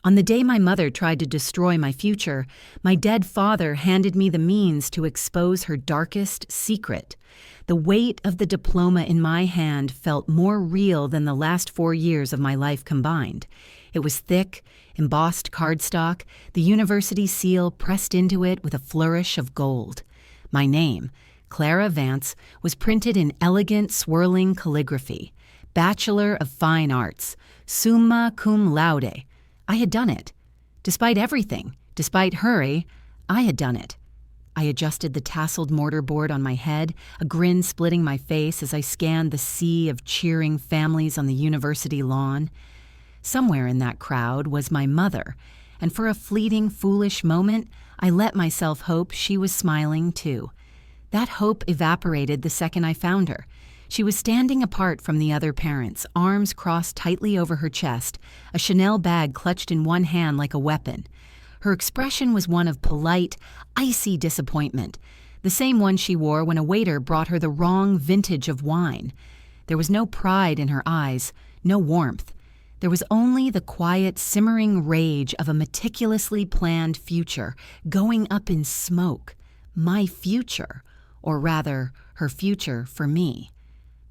On the day my mother tried to destroy my future, my dead father handed me the means to expose her darkest secret. The weight of the diploma in my hand felt more real than the last 4 years of my life combined. It was thick, embossed cardstock, the university seal pressed into it with a flourish of gold. My name, Clara Vance, was printed in elegant, swirling calligraphy. Bachelor of Fine Arts, summa cum laude. I had done it. Despite everything, despite hurry, I had done it. I adjusted the tasseled mortarboard on my head, a grin splitting my face as I scanned the sea of cheering families on the university lawn. Somewhere in that crowd was my mother, and for a fleeting, foolish moment, I let myself hope she was smiling too. That hope evaporated the second I found her. She was standing apart from the other parents, arms crossed tightly over her chest, a Chanel bag clutched in one hand like a weapon. Her expression was one of polite, icy disappointment, the same one she wore when a waiter brought her the wrong vintage of wine. There was no pride in her eyes, no warmth. There was only the quiet, simmering rage of a meticulously planned future, going up in smoke. My future, or rather, her future for me.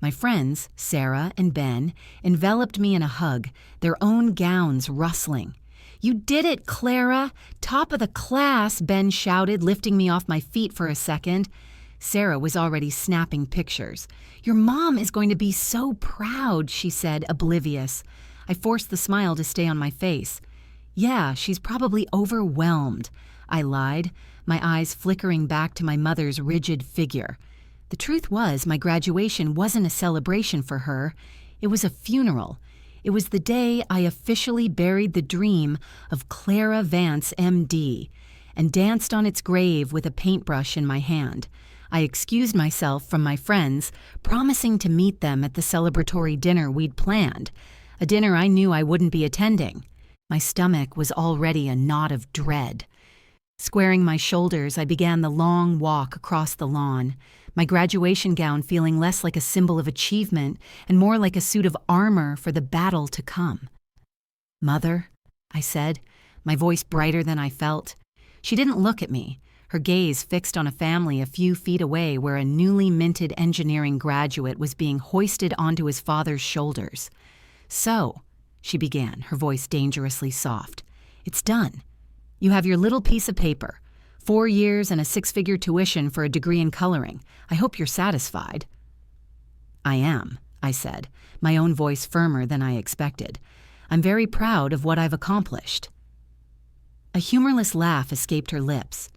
My friends, Sarah and Ben, enveloped me in a hug, their own gowns rustling. "You did it, Clara! Top of the class!" Ben shouted, lifting me off my feet for a second. Sarah was already snapping pictures. "Your mom is going to be so proud," she said, oblivious. I forced the smile to stay on my face. "Yeah, she's probably overwhelmed," I lied, my eyes flickering back to my mother's rigid figure. The truth was, my graduation wasn't a celebration for her. It was a funeral. It was the day I officially buried the dream of Clara Vance, M.D., and danced on its grave with a paintbrush in my hand. I excused myself from my friends, promising to meet them at the celebratory dinner we'd planned, a dinner I knew I wouldn't be attending. My stomach was already a knot of dread. Squaring my shoulders, I began the long walk across the lawn, my graduation gown feeling less like a symbol of achievement and more like a suit of armor for the battle to come. "Mother," I said, my voice brighter than I felt. She didn't look at me, her gaze fixed on a family a few feet away where a newly minted engineering graduate was being hoisted onto his father's shoulders. "So," she began, her voice dangerously soft, "it's done. You have your little piece of paper. 4 years and a 6-figure tuition for a degree in coloring. I hope you're satisfied." "I am," I said, my own voice firmer than I expected. "I'm very proud of what I've accomplished." A humorless laugh escaped her lips.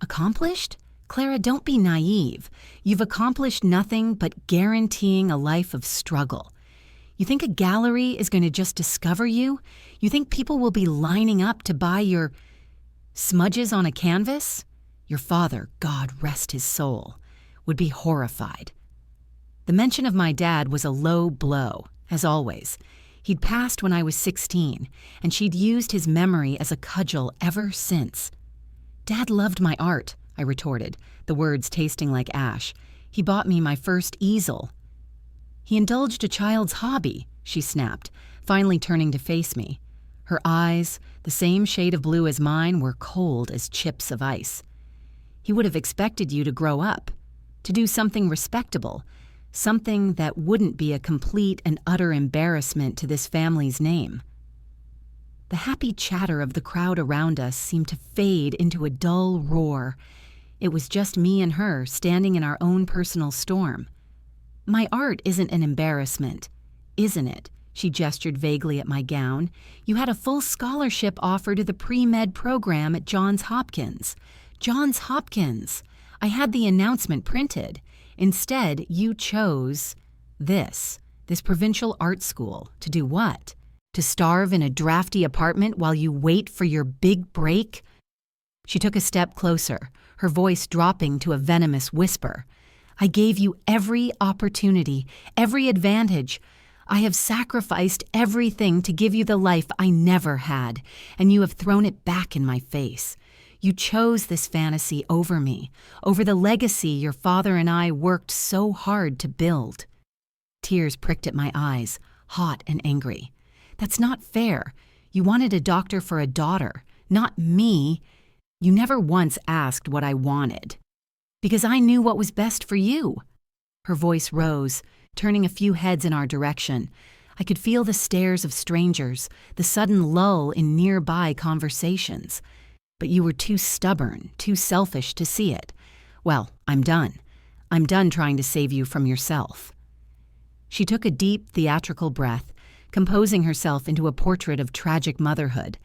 "Accomplished? Clara, don't be naive. You've accomplished nothing but guaranteeing a life of struggle. You think a gallery is going to just discover you? You think people will be lining up to buy your smudges on a canvas? Your father, God rest his soul, would be horrified." The mention of my dad was a low blow, as always. He'd passed when I was 16, and she'd used his memory as a cudgel ever since. "Dad loved my art," I retorted, the words tasting like ash. "He bought me my first easel." "He indulged a child's hobby," she snapped, finally turning to face me. Her eyes, the same shade of blue as mine, were cold as chips of ice. "He would have expected you to grow up, to do something respectable, something that wouldn't be a complete and utter embarrassment to this family's name." The happy chatter of the crowd around us seemed to fade into a dull roar. It was just me and her standing in our own personal storm. "My art isn't an embarrassment, isn't it?" She gestured vaguely at my gown. "You had a full scholarship offer to the pre-med program at Johns Hopkins." Johns Hopkins! I had the announcement printed. Instead, you chose this provincial art school. To do what? To starve in a drafty apartment while you wait for your big break? She took a step closer, her voice dropping to a venomous whisper. "I gave you every opportunity, every advantage. I have sacrificed everything to give you the life I never had, and you have thrown it back in my face. You chose this fantasy over me, over the legacy your father and I worked so hard to build." Tears pricked at my eyes, hot and angry. "That's not fair. You wanted a doctor for a daughter, not me. You never once asked what I wanted. Because I knew what was best for you." Her voice rose, turning a few heads in our direction. I could feel the stares of strangers, the sudden lull in nearby conversations. But you were too stubborn, too selfish to see it. Well, I'm done. I'm done trying to save you from yourself. She took a deep, theatrical breath, composing herself into a portrait of tragic motherhood.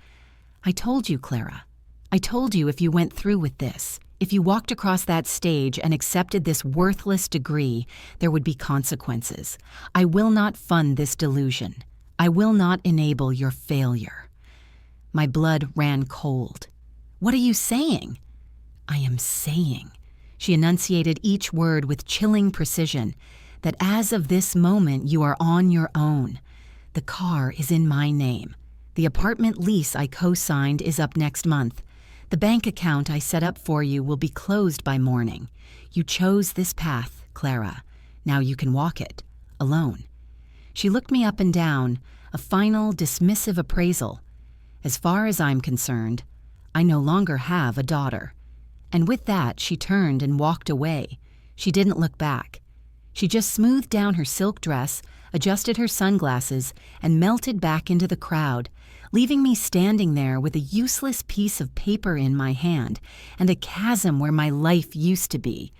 "I told you, Clara. I told you if you went through with this, if you walked across that stage and accepted this worthless degree, there would be consequences. I will not fund this delusion. I will not enable your failure." My blood ran cold. "What are you saying?" "I am saying," she enunciated each word with chilling precision, "that as of this moment you are on your own. The car is in my name. The apartment lease I co-signed is up next month. The bank account I set up for you will be closed by morning. You chose this path, Clara. Now you can walk it, alone." She looked me up and down, a final, dismissive appraisal. "As far as I'm concerned, I no longer have a daughter." And with that, she turned and walked away. She didn't look back. She just smoothed down her silk dress, adjusted her sunglasses, and melted back into the crowd, leaving me standing there with a useless piece of paper in my hand and a chasm where my life used to be.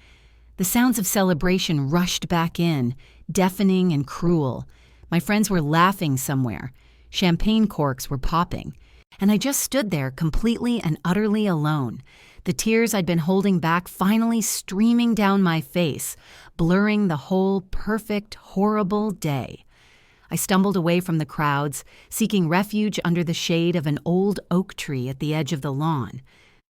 The sounds of celebration rushed back in, deafening and cruel. My friends were laughing somewhere. Champagne corks were popping. And I just stood there completely and utterly alone, the tears I'd been holding back finally streaming down my face, blurring the whole perfect, horrible day. I stumbled away from the crowds, seeking refuge under the shade of an old oak tree at the edge of the lawn.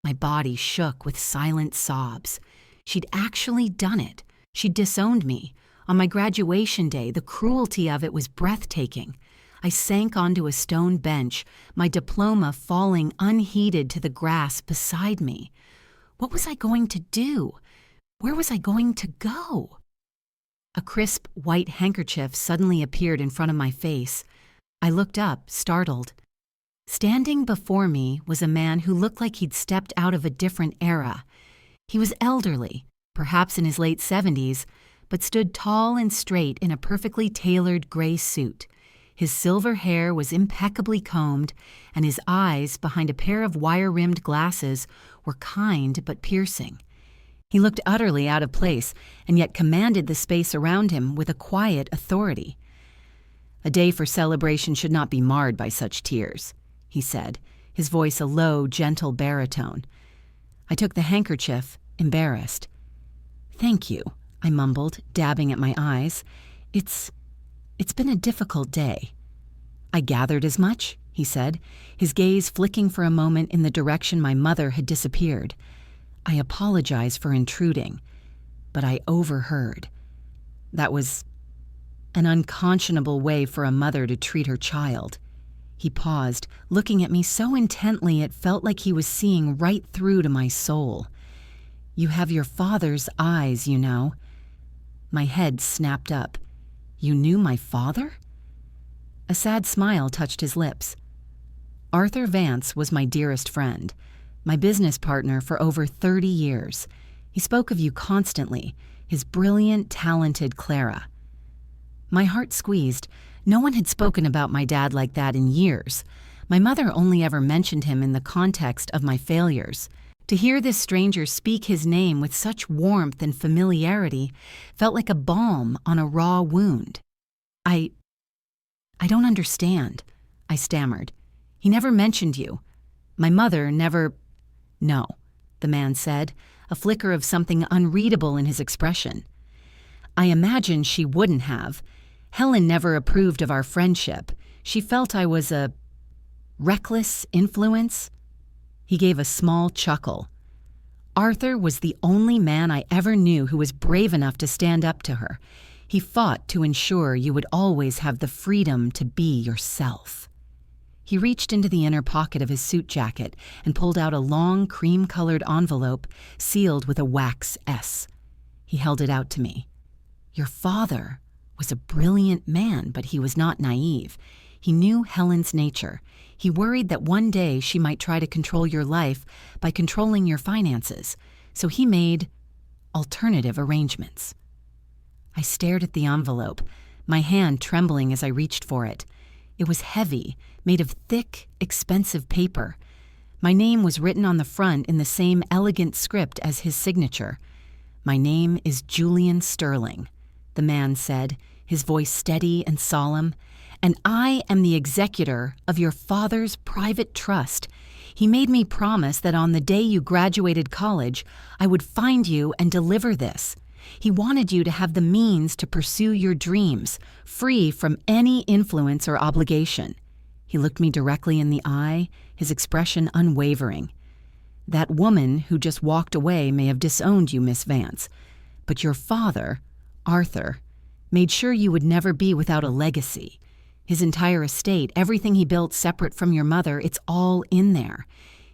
My body shook with silent sobs. She'd actually done it. She'd disowned me. On my graduation day, the cruelty of it was breathtaking. I sank onto a stone bench, my diploma falling unheeded to the grass beside me. What was I going to do? Where was I going to go? A crisp white handkerchief suddenly appeared in front of my face. I looked up, startled. Standing before me was a man who looked like he'd stepped out of a different era. He was elderly, perhaps in his late 70s, but stood tall and straight in a perfectly tailored gray suit. His silver hair was impeccably combed, and his eyes, behind a pair of wire-rimmed glasses, were kind but piercing. He looked utterly out of place, and yet commanded the space around him with a quiet authority. "A day for celebration should not be marred by such tears," he said, his voice a low, gentle baritone. I took the handkerchief, embarrassed. "Thank you," I mumbled, dabbing at my eyes. It's been a difficult day." "I gathered as much," he said, his gaze flicking for a moment in the direction my mother had disappeared. "I apologize for intruding, but I overheard. That was an unconscionable way for a mother to treat her child." He paused, looking at me so intently it felt like he was seeing right through to my soul. "You have your father's eyes, you know." My head snapped up. "You knew my father?" A sad smile touched his lips. "Arthur Vance was my dearest friend, my business partner for over 30 years. He spoke of you constantly, his brilliant, talented Clara." My heart squeezed. No one had spoken about my dad like that in years. My mother only ever mentioned him in the context of my failures. To hear this stranger speak his name with such warmth and familiarity felt like a balm on a raw wound. I don't understand," I stammered. "He never mentioned you. My mother never—" "No," the man said, a flicker of something unreadable in his expression. "I imagine she wouldn't have. Helen never approved of our friendship. She felt I was a reckless influence." He gave a small chuckle. "Arthur was the only man I ever knew who was brave enough to stand up to her. He fought to ensure you would always have the freedom to be yourself." He reached into the inner pocket of his suit jacket and pulled out a long, cream-colored envelope sealed with a wax S. He held it out to me. "Your father was a brilliant man, but he was not naive. He knew Helen's nature. He worried that one day she might try to control your life by controlling your finances, so he made alternative arrangements. I stared at the envelope, my hand trembling as I reached for it. It was heavy, made of thick, expensive paper. My name was written on the front in the same elegant script as his signature. "My name is Julian Sterling," the man said, his voice steady and solemn, "and I am the executor of your father's private trust. He made me promise that on the day you graduated college, I would find you and deliver this. He wanted you to have the means to pursue your dreams, free from any influence or obligation." He looked me directly in the eye, his expression unwavering. "That woman who just walked away may have disowned you, Miss Vance, but your father, Arthur, made sure you would never be without a legacy. His entire estate, everything he built separate from your mother, it's all in there.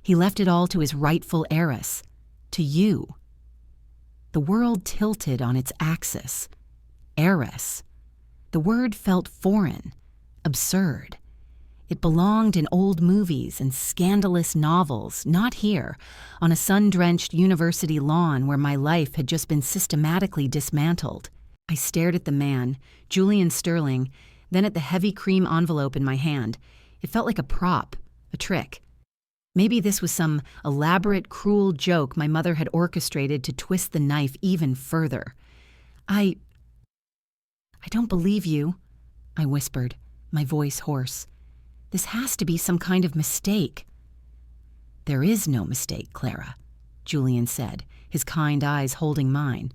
He left it all to his rightful heiress, to you." The world tilted on its axis. Heiress. The word felt foreign, absurd. It belonged in old movies and scandalous novels, not here, on a sun-drenched university lawn where my life had just been systematically dismantled. I stared at the man, Julian Sterling, then at the heavy cream envelope in my hand. It felt like a prop, a trick. Maybe this was some elaborate, cruel joke my mother had orchestrated to twist the knife even further. I don't believe you," I whispered, my voice hoarse. "This has to be some kind of mistake." "There is no mistake, Clara," Julian said, his kind eyes holding mine.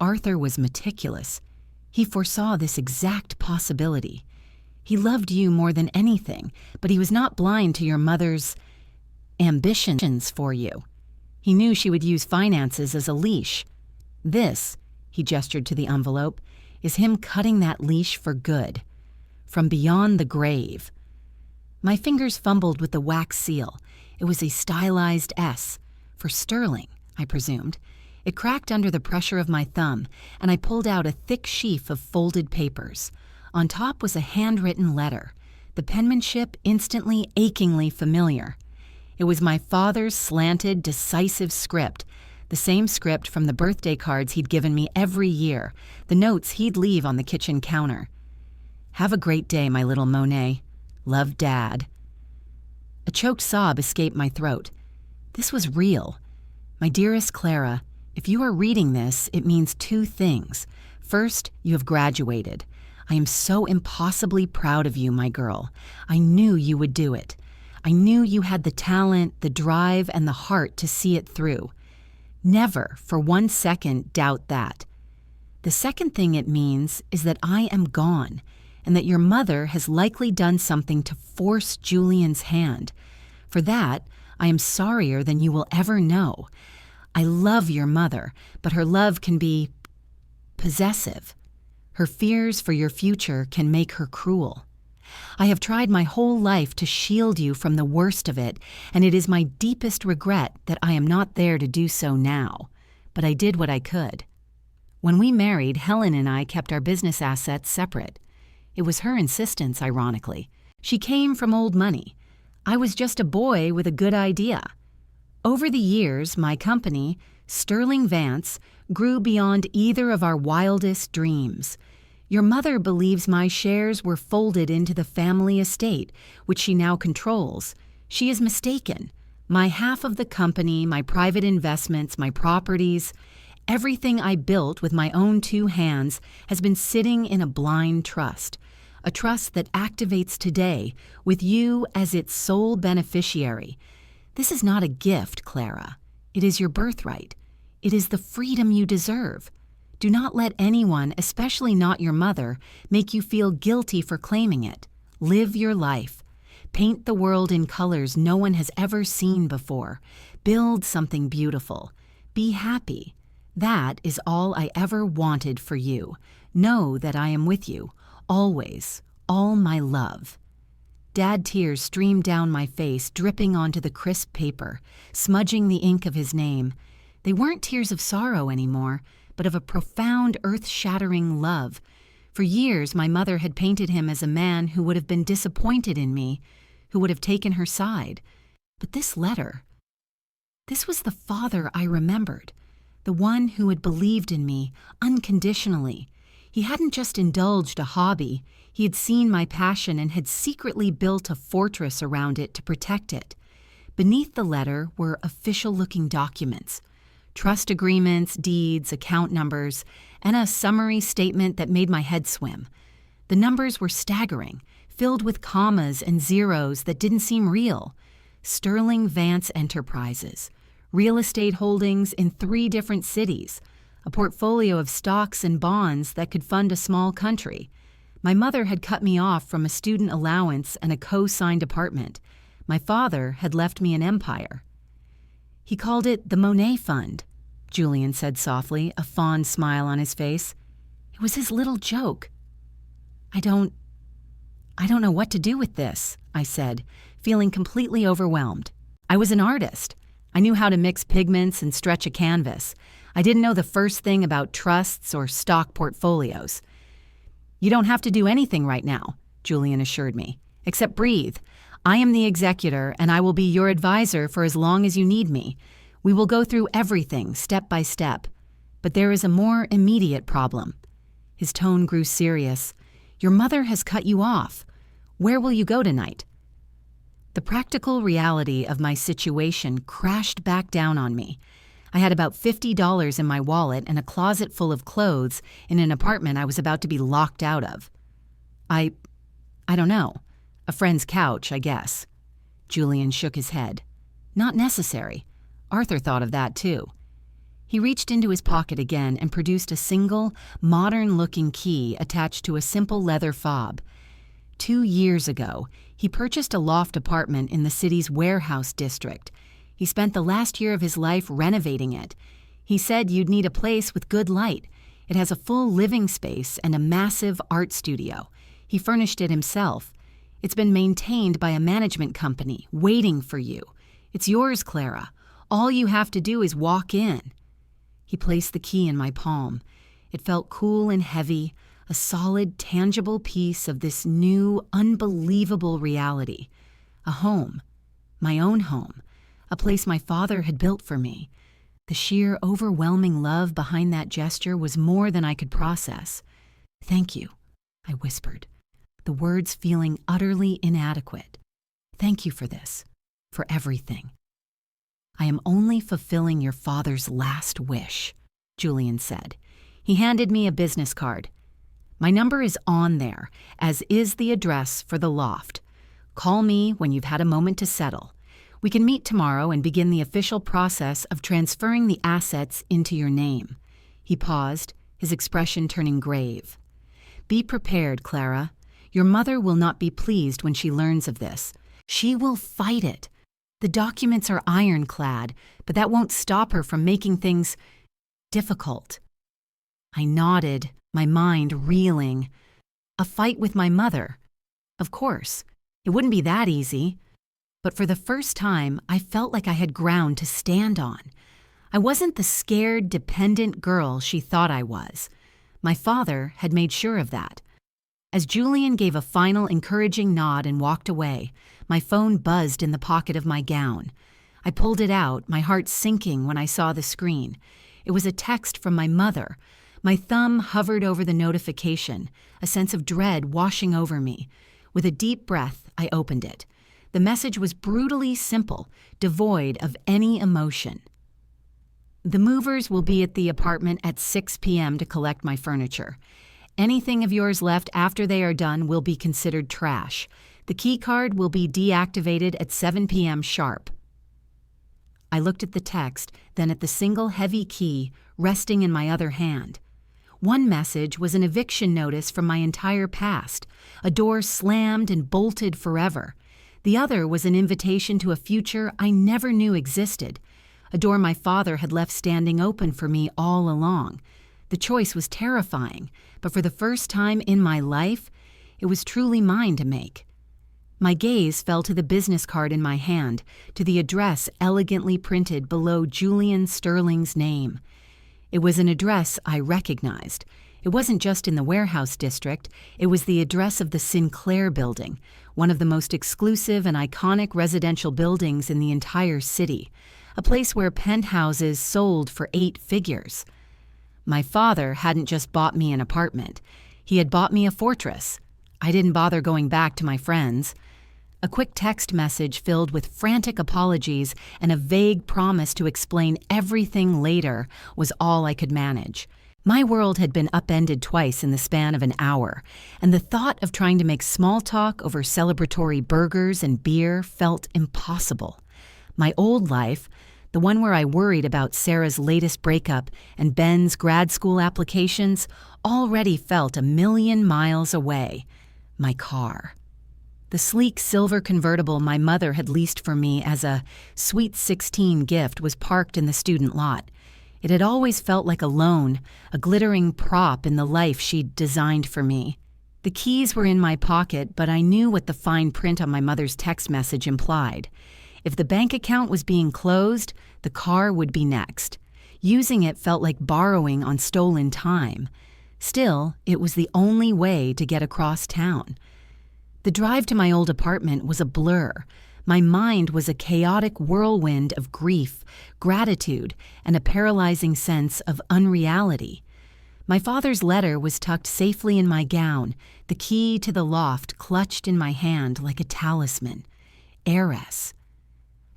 "Arthur was meticulous. He foresaw this exact possibility. He loved you more than anything, but he was not blind to your mother's ambitions for you. He knew she would use finances as a leash. This," he gestured to the envelope, "is him cutting that leash for good. From beyond the grave." My fingers fumbled with the wax seal. It was a stylized S, for Sterling, I presumed. It cracked under the pressure of my thumb, and I pulled out a thick sheaf of folded papers. On top was a handwritten letter, the penmanship instantly, achingly familiar. It was my father's slanted, decisive script, the same script from the birthday cards he'd given me every year, the notes he'd leave on the kitchen counter. "Have a great day, my little Monet. Love, Dad." A choked sob escaped my throat. This was real. "My dearest Clara, if you are reading this, it means two things. First, you have graduated. I am so impossibly proud of you, my girl. I knew you would do it. I knew you had the talent, the drive, and the heart to see it through. Never for 1 second doubt that. The second thing it means is that I am gone, and that your mother has likely done something to force Julian's hand. For that, I am sorrier than you will ever know. I love your mother, but her love can be possessive. Her fears for your future can make her cruel. I have tried my whole life to shield you from the worst of it, and it is my deepest regret that I am not there to do so now. But I did what I could. When we married, Helen and I kept our business assets separate. It was her insistence, ironically. She came from old money. I was just a boy with a good idea. Over the years, my company, Sterling Vance, grew beyond either of our wildest dreams. Your mother believes my shares were folded into the family estate, which she now controls. She is mistaken. My half of the company, my private investments, my properties, everything I built with my own 2 hands has been sitting in a blind trust, a trust that activates today with you as its sole beneficiary. This is not a gift, Clara. It is your birthright. It is the freedom you deserve. Do not let anyone, especially not your mother, make you feel guilty for claiming it. Live your life. Paint the world in colors no one has ever seen before. Build something beautiful. Be happy. That is all I ever wanted for you. Know that I am with you, always, all my love." Dad tears streamed down my face, dripping onto the crisp paper, smudging the ink of his name. They weren't tears of sorrow anymore, but of a profound, earth-shattering love. For years, my mother had painted him as a man who would have been disappointed in me, who would have taken her side. But this letter, this was the father I remembered, the one who had believed in me unconditionally. He hadn't just indulged a hobby, he had seen my passion and had secretly built a fortress around it to protect it. Beneath the letter were official-looking documents, trust agreements, deeds, account numbers, and a summary statement that made my head swim. The numbers were staggering, filled with commas and zeros that didn't seem real. Sterling Vance Enterprises, real estate holdings in 3 different cities, a portfolio of stocks and bonds that could fund a small country. My mother had cut me off from a student allowance and a co-signed apartment. My father had left me an empire. He called it the Monet Fund, Julian said softly, a fond smile on his face. It was his little joke. I don't know what to do with this, I said, feeling completely overwhelmed. I was an artist. I knew how to mix pigments and stretch a canvas. I didn't know the first thing about trusts or stock portfolios. You don't have to do anything right now, Julian assured me, except breathe. I am the executor, and I will be your advisor for as long as you need me. We will go through everything step by step. But there is a more immediate problem. His tone grew serious. Your mother has cut you off. Where will you go tonight? The practical reality of my situation crashed back down on me. I had about $50 in my wallet and a closet full of clothes in an apartment I was about to be locked out of. I don't know. A friend's couch, I guess. Julian shook his head. Not necessary. Arthur thought of that too. He reached into his pocket again and produced a single, modern-looking key attached to a simple leather fob. 2 years ago, he purchased a loft apartment in the city's warehouse district. He spent the last year of his life renovating it. He said you'd need a place with good light. It has a full living space and a massive art studio. He furnished it himself. It's been maintained by a management company, waiting for you. It's yours, Clara. All you have to do is walk in. He placed the key in my palm. It felt cool and heavy, a solid, tangible piece of this new, unbelievable reality. A home. My own home. A place my father had built for me. The sheer, overwhelming love behind that gesture was more than I could process. Thank you, I whispered, the words feeling utterly inadequate. Thank you for this, for everything. I am only fulfilling your father's last wish, Julian said. He handed me a business card. My number is on there, as is the address for the loft. Call me when you've had a moment to settle. We can meet tomorrow and begin the official process of transferring the assets into your name. He paused, his expression turning grave. Be prepared, Clara. Your mother will not be pleased when she learns of this. She will fight it. The documents are ironclad, but that won't stop her from making things difficult. I nodded, my mind reeling. A fight with my mother. Of course, it wouldn't be that easy. But for the first time, I felt like I had ground to stand on. I wasn't the scared, dependent girl she thought I was. My father had made sure of that. As Julian gave a final encouraging nod and walked away, my phone buzzed in the pocket of my gown. I pulled it out, my heart sinking when I saw the screen. It was a text from my mother. My thumb hovered over the notification, a sense of dread washing over me. With a deep breath, I opened it. The message was brutally simple, devoid of any emotion. The movers will be at the apartment at 6 p.m. to collect my furniture. Anything of yours left after they are done will be considered trash. The key card will be deactivated at 7 p.m. sharp. I looked at the text, then at the single heavy key resting in my other hand. One message was an eviction notice from my entire past, a door slammed and bolted forever. The other was an invitation to a future I never knew existed, a door my father had left standing open for me all along. The choice was terrifying, but for the first time in my life, it was truly mine to make. My gaze fell to the business card in my hand, to the address elegantly printed below Julian Sterling's name. It was an address I recognized. It wasn't just in the warehouse district, it was the address of the Sinclair building, one of the most exclusive and iconic residential buildings in the entire city, a place where penthouses sold for 8 figures. My father hadn't just bought me an apartment. He had bought me a fortress. I didn't bother going back to my friends. A quick text message filled with frantic apologies and a vague promise to explain everything later was all I could manage. My world had been upended twice in the span of an hour, and the thought of trying to make small talk over celebratory burgers and beer felt impossible. My old life, the one where I worried about Sarah's latest breakup and Ben's grad school applications, already felt a million miles away. My car. The sleek silver convertible my mother had leased for me as a Sweet 16 gift was parked in the student lot. It had always felt like a loan, a glittering prop in the life she'd designed for me. The keys were in my pocket, but I knew what the fine print on my mother's text message implied. If the bank account was being closed, the car would be next. Using it felt like borrowing on stolen time. Still, it was the only way to get across town. The drive to my old apartment was a blur. My mind was a chaotic whirlwind of grief, gratitude, and a paralyzing sense of unreality. My father's letter was tucked safely in my gown, the key to the loft clutched in my hand like a talisman. Heiress.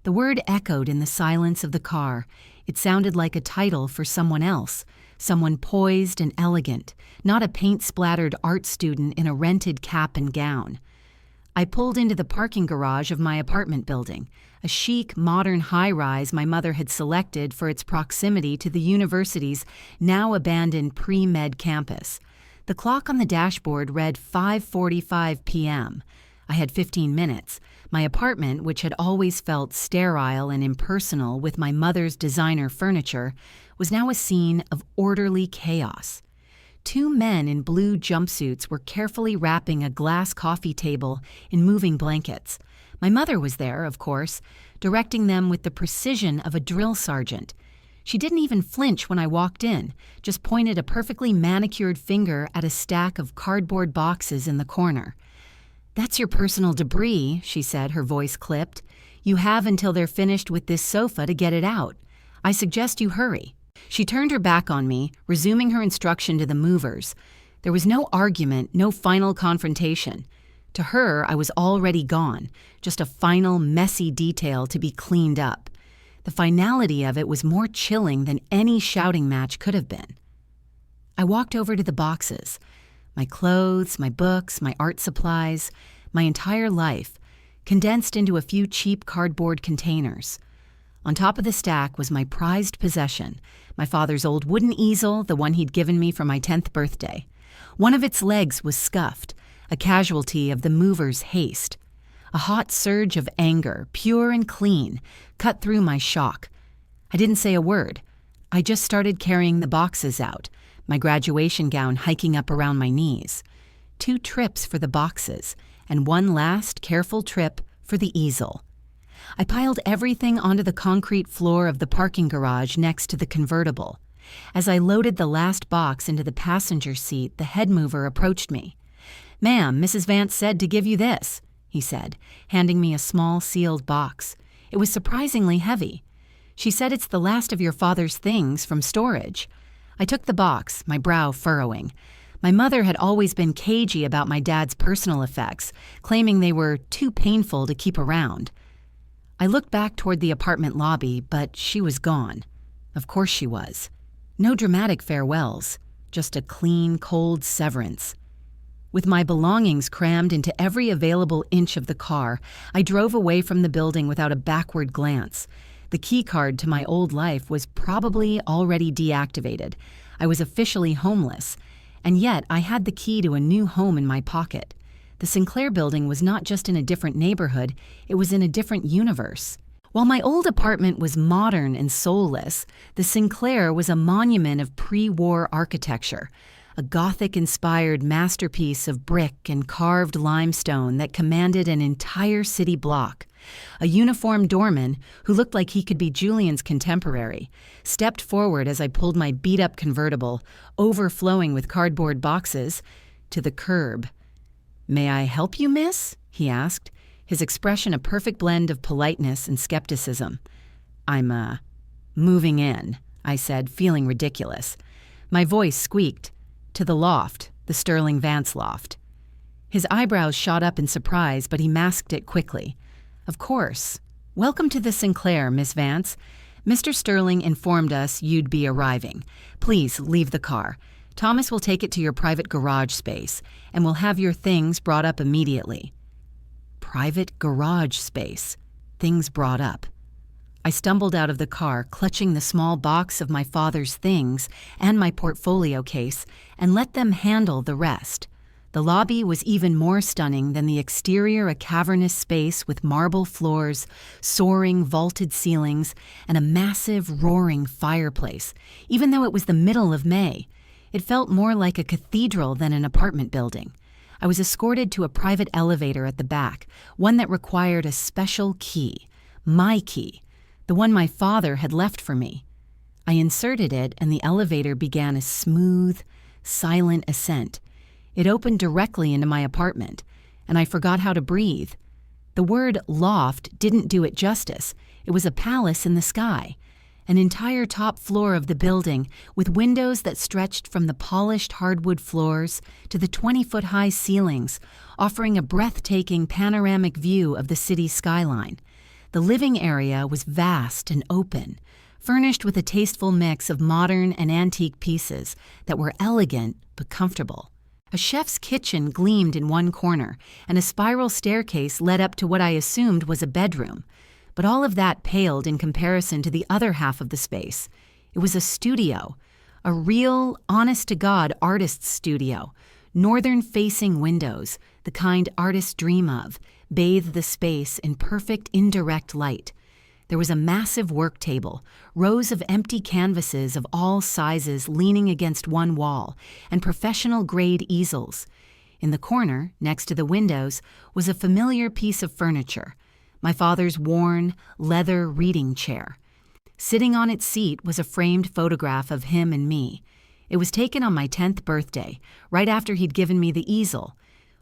The word echoed in the silence of the car. It sounded like a title for someone else, someone poised and elegant, not a paint-splattered art student in a rented cap and gown. I pulled into the parking garage of my apartment building, a chic, modern high-rise my mother had selected for its proximity to the university's now-abandoned pre-med campus. The clock on the dashboard read 5:45 p.m. I had 15 minutes. My apartment, which had always felt sterile and impersonal with my mother's designer furniture, was now a scene of orderly chaos. 2 men in blue jumpsuits were carefully wrapping a glass coffee table in moving blankets. My mother was there, of course, directing them with the precision of a drill sergeant. She didn't even flinch when I walked in, just pointed a perfectly manicured finger at a stack of cardboard boxes in the corner. "That's your personal debris," she said, her voice clipped. "You have until they're finished with this sofa to get it out. I suggest you hurry." She turned her back on me, resuming her instruction to the movers. There was no argument, no final confrontation. To her, I was already gone, just a final, messy detail to be cleaned up. The finality of it was more chilling than any shouting match could have been. I walked over to the boxes. My clothes, my books, my art supplies, my entire life, condensed into a few cheap cardboard containers. On top of the stack was my prized possession, my father's old wooden easel, the one he'd given me for my 10th birthday. One of its legs was scuffed, a casualty of the movers' haste. A hot surge of anger, pure and clean, cut through my shock. I didn't say a word. I just started carrying the boxes out, my graduation gown hiking up around my knees. 2 trips for the boxes, and one last careful trip for the easel. I piled everything onto the concrete floor of the parking garage next to the convertible. As I loaded the last box into the passenger seat, the head mover approached me. "Ma'am, Mrs. Vance said to give you this," he said, handing me a small sealed box. It was surprisingly heavy. "She said it's the last of your father's things from storage." I took the box, my brow furrowing. My mother had always been cagey about my dad's personal effects, claiming they were too painful to keep around. I looked back toward the apartment lobby, but she was gone. Of course she was. No dramatic farewells, just a clean, cold severance. With my belongings crammed into every available inch of the car, I drove away from the building without a backward glance. The key card to my old life was probably already deactivated. I was officially homeless, and yet I had the key to a new home in my pocket. The Sinclair building was not just in a different neighborhood, it was in a different universe. While my old apartment was modern and soulless, the Sinclair was a monument of pre-war architecture, a Gothic-inspired masterpiece of brick and carved limestone that commanded an entire city block. A uniformed doorman, who looked like he could be Julian's contemporary, stepped forward as I pulled my beat-up convertible, overflowing with cardboard boxes, to the curb. "May I help you, miss?" he asked, his expression a perfect blend of politeness and skepticism. I'm moving in, I said, feeling ridiculous. My voice squeaked. To the loft, the Sterling Vance loft. His eyebrows shot up in surprise, but he masked it quickly. Of course. Welcome to the Sinclair, Miss Vance. Mr. Sterling informed us you'd be arriving. Please leave the car. Thomas will take it to your private garage space, and we'll have your things brought up immediately. Private garage space. Things brought up. I stumbled out of the car, clutching the small box of my father's things and my portfolio case, and let them handle the rest. The lobby was even more stunning than the exterior, a cavernous space with marble floors, soaring vaulted ceilings, and a massive, roaring fireplace. Even though it was the middle of May, it felt more like a cathedral than an apartment building. I was escorted to a private elevator at the back, one that required a special key, my key, the one my father had left for me. I inserted it, and the elevator began a smooth, silent ascent. It opened directly into my apartment, and I forgot how to breathe. The word loft didn't do it justice. It was a palace in the sky, an entire top floor of the building with windows that stretched from the polished hardwood floors to the 20-foot-high ceilings, offering a breathtaking panoramic view of the city skyline. The living area was vast and open, furnished with a tasteful mix of modern and antique pieces that were elegant but comfortable. A chef's kitchen gleamed in one corner, and a spiral staircase led up to what I assumed was a bedroom. But all of that paled in comparison to the other half of the space. It was a studio, a real, honest-to-God artist's studio. Northern-facing windows, the kind artists dream of, bathed the space in perfect indirect light. There was a massive work table, rows of empty canvases of all sizes leaning against one wall, and professional-grade easels. In the corner, next to the windows, was a familiar piece of furniture, my father's worn, leather reading chair. Sitting on its seat was a framed photograph of him and me. It was taken on my 10th birthday, right after he'd given me the easel.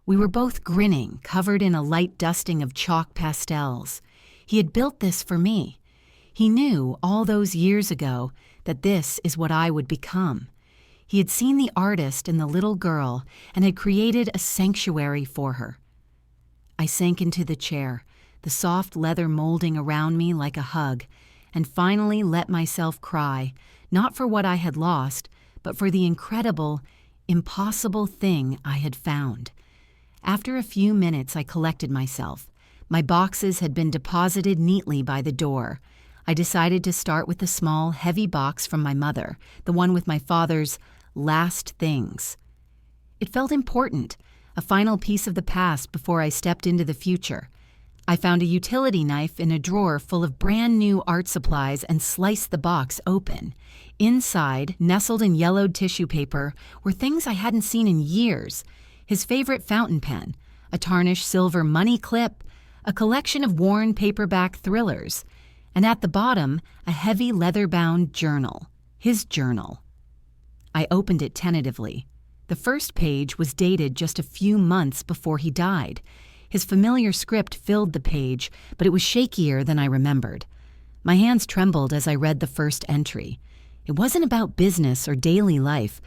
We were both grinning, covered in a light dusting of chalk pastels. He had built this for me. He knew all those years ago that this is what I would become. He had seen the artist in the little girl and had created a sanctuary for her. I sank into the chair, the soft leather molding around me like a hug, and finally let myself cry, not for what I had lost, but for the incredible, impossible thing I had found. After a few minutes, I collected myself. My boxes had been deposited neatly by the door. I decided to start with the small, heavy box from my mother, the one with my father's last things. It felt important, a final piece of the past before I stepped into the future. I found a utility knife in a drawer full of brand new art supplies and sliced the box open. Inside, nestled in yellowed tissue paper, were things I hadn't seen in years. His favorite fountain pen, a tarnished silver money clip, a collection of worn paperback thrillers, and at the bottom, a heavy leather-bound journal, his journal. I opened it tentatively. The first page was dated just a few months before he died. His familiar script filled the page, but it was shakier than I remembered. My hands trembled as I read the first entry. It wasn't about business or daily life.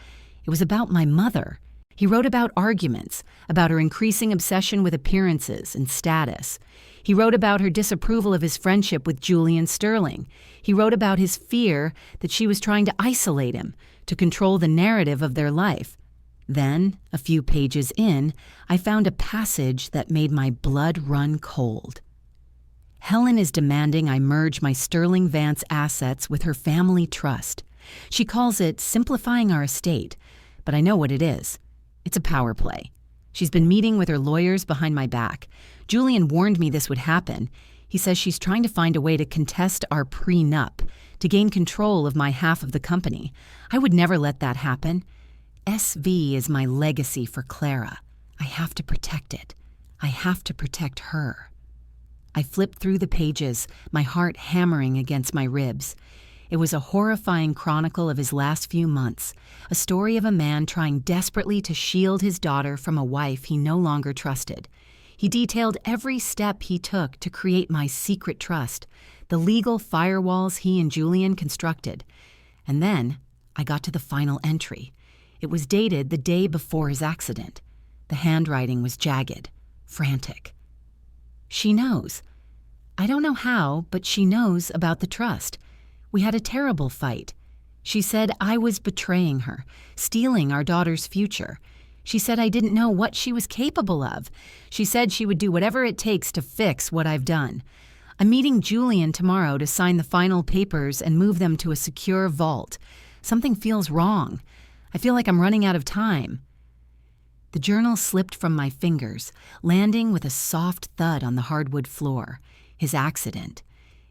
It was about my mother. He wrote about arguments, about her increasing obsession with appearances and status. He wrote about her disapproval of his friendship with Julian Sterling. He wrote about his fear that she was trying to isolate him, to control the narrative of their life. Then, a few pages in, I found a passage that made my blood run cold. Helen is demanding I merge my Sterling Vance assets with her family trust. She calls it simplifying our estate, but I know what it is. It's a power play. She's been meeting with her lawyers behind my back. Julian warned me this would happen. He says she's trying to find a way to contest our prenup, to gain control of my half of the company. I would never let that happen. SV is my legacy for Clara. I have to protect it. I have to protect her. I flipped through the pages, my heart hammering against my ribs. It was a horrifying chronicle of his last few months, a story of a man trying desperately to shield his daughter from a wife he no longer trusted. He detailed every step he took to create my secret trust, the legal firewalls he and Julian constructed. And then I got to the final entry. It was dated the day before his accident. The handwriting was jagged, frantic. She knows. I don't know how, but she knows about the trust. We had a terrible fight. She said I was betraying her, stealing our daughter's future. She said I didn't know what she was capable of. She said she would do whatever it takes to fix what I've done. I'm meeting Julian tomorrow to sign the final papers and move them to a secure vault. Something feels wrong. I feel like I'm running out of time. The journal slipped from my fingers, landing with a soft thud on the hardwood floor. His accident.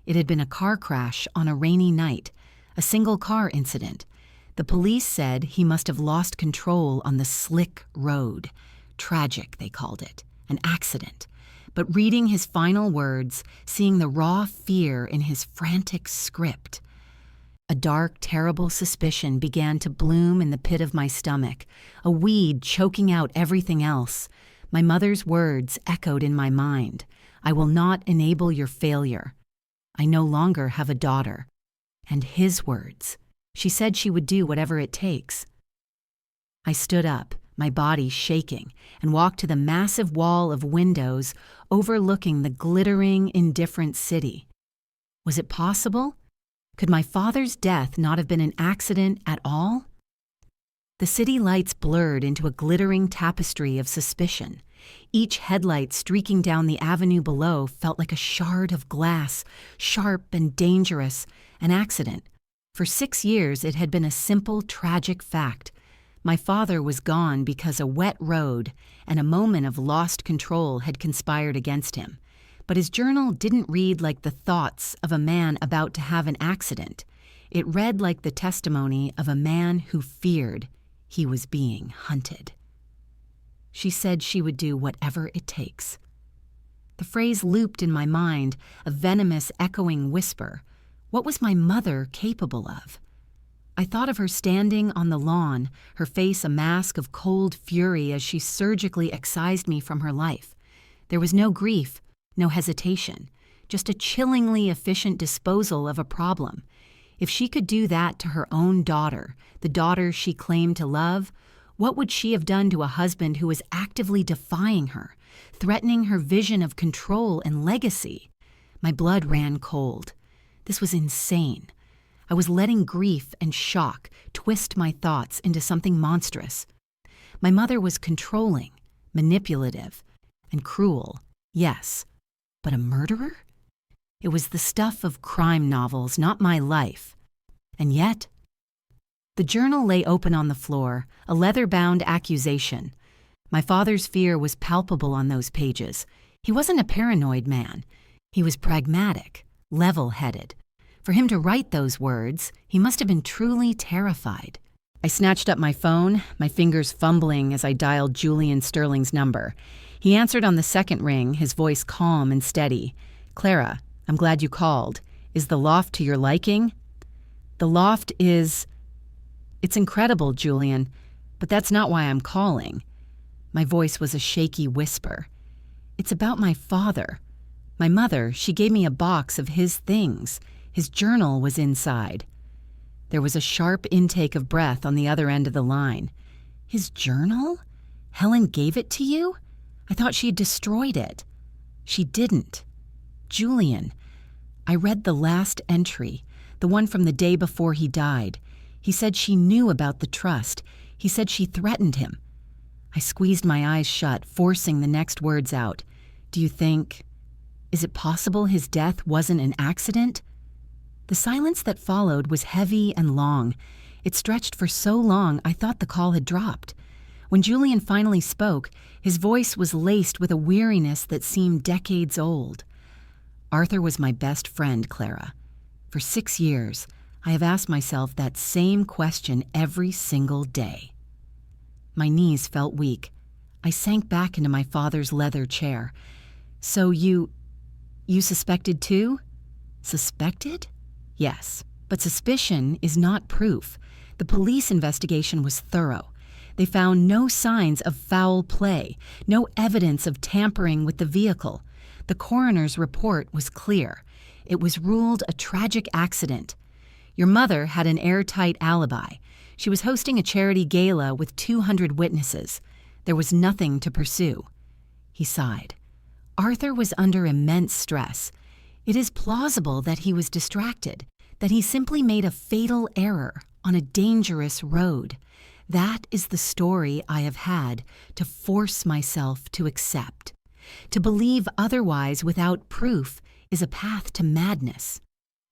It had been a car crash on a rainy night, a single-car incident. The police said he must have lost control on the slick road. Tragic, they called it. An accident. But reading his final words, seeing the raw fear in his frantic script, a dark, terrible suspicion began to bloom in the pit of my stomach, a weed choking out everything else. My mother's words echoed in my mind. I will not enable your failure. I no longer have a daughter. And his words. She said she would do whatever it takes. I stood up, my body shaking, and walked to the massive wall of windows overlooking the glittering, indifferent city. Was it possible? Could my father's death not have been an accident at all? The city lights blurred into a glittering tapestry of suspicion. Each headlight streaking down the avenue below felt like a shard of glass, sharp and dangerous, an accident. For 6 years, it had been a simple, tragic fact. My father was gone because a wet road and a moment of lost control had conspired against him. But his journal didn't read like the thoughts of a man about to have an accident. It read like the testimony of a man who feared he was being hunted. She said she would do whatever it takes. The phrase looped in my mind, a venomous, echoing whisper. What was my mother capable of? I thought of her standing on the lawn, her face a mask of cold fury as she surgically excised me from her life. There was no grief, no hesitation, just a chillingly efficient disposal of a problem. If she could do that to her own daughter, the daughter she claimed to love, what would she have done to a husband who was actively defying her, threatening her vision of control and legacy? My blood ran cold. This was insane. I was letting grief and shock twist my thoughts into something monstrous. My mother was controlling, manipulative, and cruel, yes, but a murderer? It was the stuff of crime novels, not my life. And yet, the journal lay open on the floor, a leather-bound accusation. My father's fear was palpable on those pages. He wasn't a paranoid man. He was pragmatic, level-headed. For him to write those words, he must have been truly terrified. I snatched up my phone, my fingers fumbling as I dialed Julian Sterling's number. He answered on the second ring, his voice calm and steady. "Clara, I'm glad you called. Is the loft to your liking?" "The loft is... It's incredible, Julian, but that's not why I'm calling." My voice was a shaky whisper. "It's about my father. My mother, she gave me a box of his things. His journal was inside." There was a sharp intake of breath on the other end of the line. "His journal? Helen gave it to you? I thought she had destroyed it." "She didn't. Julian, I read the last entry, the one from the day before he died. He said she knew about the trust. He said she threatened him." I squeezed my eyes shut, forcing the next words out. "Do you think... Is it possible his death wasn't an accident?" The silence that followed was heavy and long. It stretched for so long I thought the call had dropped. When Julian finally spoke, his voice was laced with a weariness that seemed decades old. "Arthur was my best friend, Clara. For 6 years, I have asked myself that same question every single day." My knees felt weak. I sank back into my father's leather chair. "So you suspected too?" "Suspected? Yes, but suspicion is not proof. The police investigation was thorough. They found no signs of foul play, no evidence of tampering with the vehicle. The coroner's report was clear. It was ruled a tragic accident. Your mother had an airtight alibi. She was hosting a charity gala with 200 witnesses. There was nothing to pursue. He sighed. Arthur was under immense stress. It is plausible that he was distracted, that he simply made a fatal error on a dangerous road. That is the story I have had to force myself to accept. To believe otherwise without proof is a path to madness.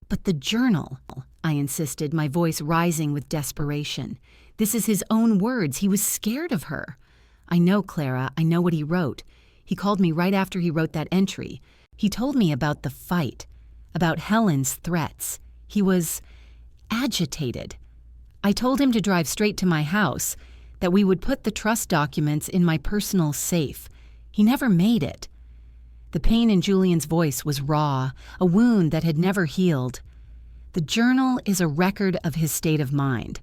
But the journal, I insisted, my voice rising with desperation. This is his own words. He was scared of her. I know, Clara. I know what he wrote. He called me right after he wrote that entry. He told me about the fight, about Helen's threats. He was agitated. I told him to drive straight to my house, that we would put the trust documents in my personal safe. He never made it. The pain in Julian's voice was raw, a wound that had never healed. The journal is a record of his state of mind,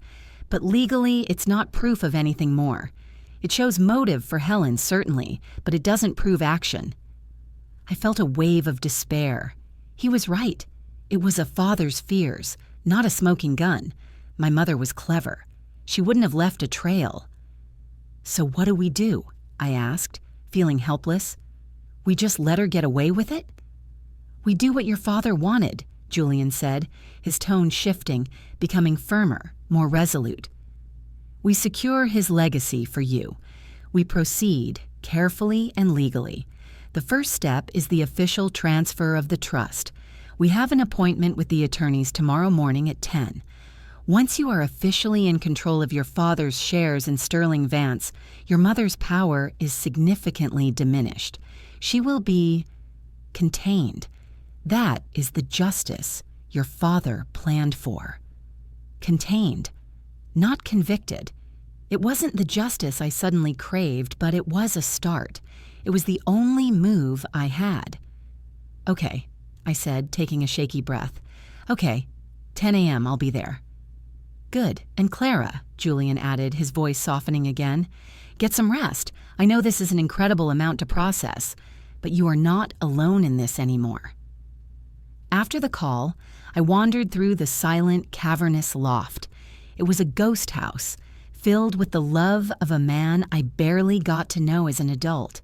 but legally it's not proof of anything more. It shows motive for Helen, certainly, but it doesn't prove action. I felt a wave of despair. He was right. It was a father's fears, not a smoking gun. My mother was clever. She wouldn't have left a trail. So what do we do? I asked, feeling helpless. We just let her get away with it? We do what your father wanted, Julian said, his tone shifting, becoming firmer, more resolute. We secure his legacy for you. We proceed carefully and legally. The first step is the official transfer of the trust. We have an appointment with the attorneys tomorrow morning at 10. Once you are officially in control of your father's shares in Sterling Vance, your mother's power is significantly diminished. She will be contained. That is the justice your father planned for. Contained, not convicted. It wasn't the justice I suddenly craved, but it was a start. It was the only move I had. Okay, I said, taking a shaky breath. Okay, 10 a.m. I'll be there. Good. And Clara, Julian added, his voice softening again, get some rest. I know this is an incredible amount to process, but you are not alone in this anymore. After the call, I wandered through the silent, cavernous loft. It was a ghost house, filled with the love of a man I barely got to know as an adult.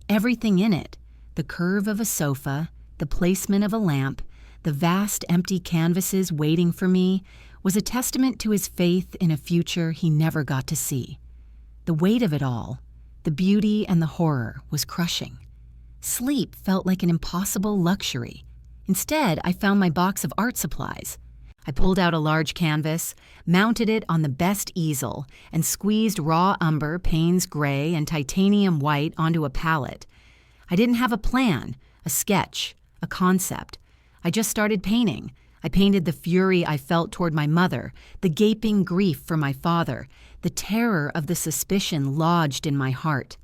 Everything in it, the curve of a sofa, the placement of a lamp, the vast empty canvases waiting for me, was a testament to his faith in a future he never got to see. The weight of it all, the beauty and the horror, was crushing. Sleep felt like an impossible luxury. Instead, I found my box of art supplies. I pulled out a large canvas, mounted it on the best easel, and squeezed raw umber, Payne's gray, and titanium white onto a palette. I didn't have a plan, a sketch, a concept. I just started painting. I painted the fury I felt toward my mother, the gaping grief for my father, the terror of the suspicion lodged in my heart.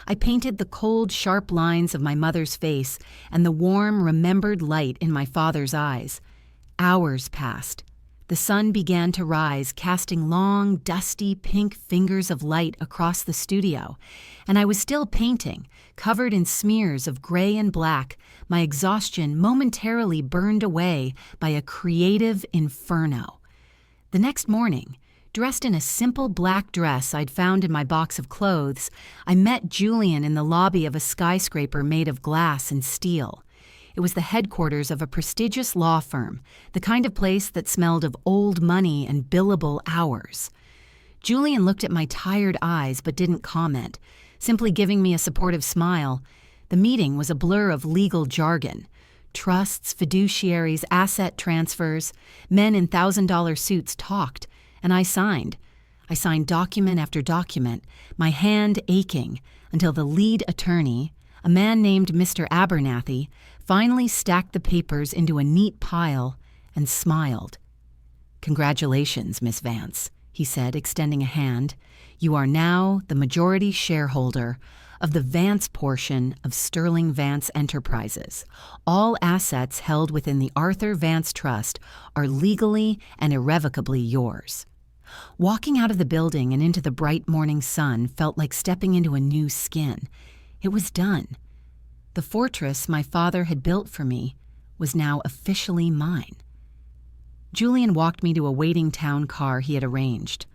I painted the cold, sharp lines of my mother's face and the warm, remembered light in my father's eyes. Hours passed. The sun began to rise, casting long, dusty, pink fingers of light across the studio, and I was still painting, covered in smears of gray and black, my exhaustion momentarily burned away by a creative inferno. The next morning, dressed in a simple black dress I'd found in my box of clothes, I met Julian in the lobby of a skyscraper made of glass and steel. It was the headquarters of a prestigious law firm, the kind of place that smelled of old money and billable hours. Julian looked at my tired eyes but didn't comment, simply giving me a supportive smile. The meeting was a blur of legal jargon. Trusts, fiduciaries, asset transfers. Men in $1,000 suits talked, and I signed. I signed document after document, my hand aching, until the lead attorney, a man named Mr. Abernathy, finally stacked the papers into a neat pile and smiled. "Congratulations, Miss Vance," he said, extending a hand. "You are now the majority shareholder of the Vance portion of Sterling Vance Enterprises. All assets held within the Arthur Vance Trust are legally and irrevocably yours." Walking out of the building and into the bright morning sun felt like stepping into a new skin. It was done. The fortress my father had built for me was now officially mine. Julian walked me to a waiting town car he had arranged.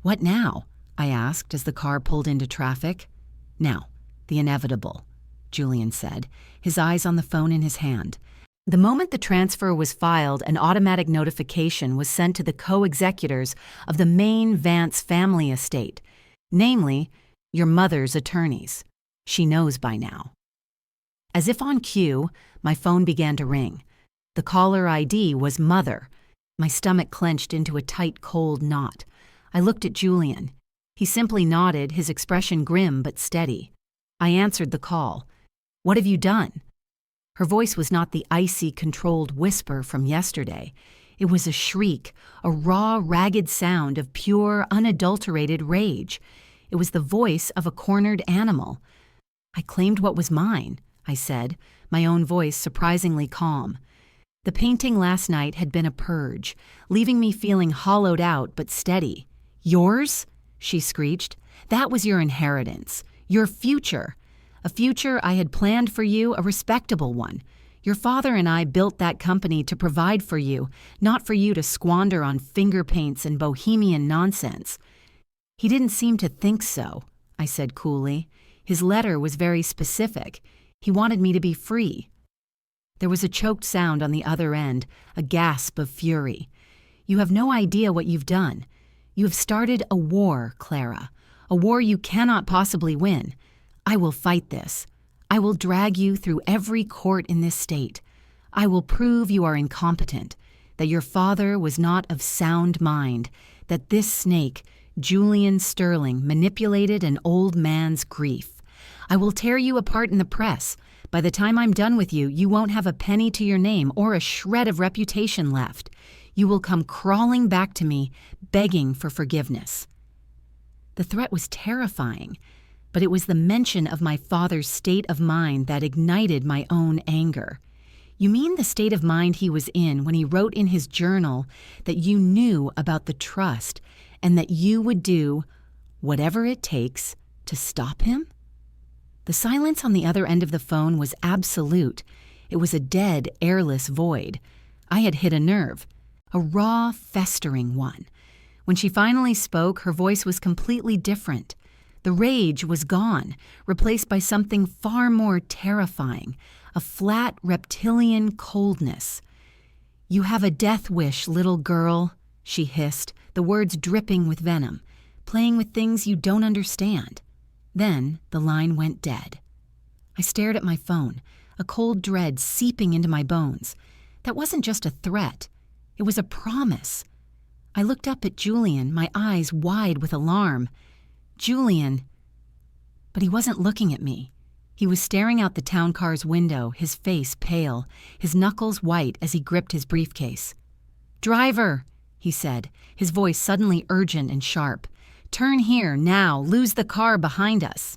"What now?" I asked as the car pulled into traffic. "Now, the inevitable," Julian said, his eyes on the phone in his hand. The moment the transfer was filed, an automatic notification was sent to the co-executors of the main Vance family estate, namely, your mother's attorneys. She knows by now. As if on cue, my phone began to ring. The caller ID was Mother. My stomach clenched into a tight, cold knot. I looked at Julian. He simply nodded, his expression grim but steady. I answered the call. "What have you done?" Her voice was not the icy, controlled whisper from yesterday. It was a shriek, a raw, ragged sound of pure, unadulterated rage. It was the voice of a cornered animal. "I claimed what was mine," I said, my own voice surprisingly calm. The painting last night had been a purge, leaving me feeling hollowed out but steady. "Yours?" she screeched. "That was your inheritance, your future. A future I had planned for you, a respectable one. Your father and I built that company to provide for you, not for you to squander on finger paints and bohemian nonsense." "He didn't seem to think so," I said coolly. "His letter was very specific. He wanted me to be free." There was a choked sound on the other end, a gasp of fury. "You have no idea what you've done. You have started a war, Clara, a war you cannot possibly win. I will fight this. I will drag you through every court in this state. I will prove you are incompetent, that your father was not of sound mind, that this snake, Julian Sterling, manipulated an old man's grief. I will tear you apart in the press. By the time I'm done with you, you won't have a penny to your name or a shred of reputation left. You will come crawling back to me, begging for forgiveness." The threat was terrifying, but it was the mention of my father's state of mind that ignited my own anger. "You mean the state of mind he was in when he wrote in his journal that you knew about the trust and that you would do whatever it takes to stop him?" The silence on the other end of the phone was absolute. It was a dead, airless void. I had hit a nerve, a raw, festering one. When she finally spoke, her voice was completely different. The rage was gone, replaced by something far more terrifying, a flat, reptilian coldness. "You have a death wish, little girl," she hissed, the words dripping with venom, "playing with things you don't understand." Then the line went dead. I stared at my phone, a cold dread seeping into my bones. That wasn't just a threat. It was a promise. I looked up at Julian, my eyes wide with alarm. "Julian." But he wasn't looking at me. He was staring out the town car's window, his face pale, his knuckles white as he gripped his briefcase. "Driver," he said, his voice suddenly urgent and sharp. "Turn here, now, lose the car behind us."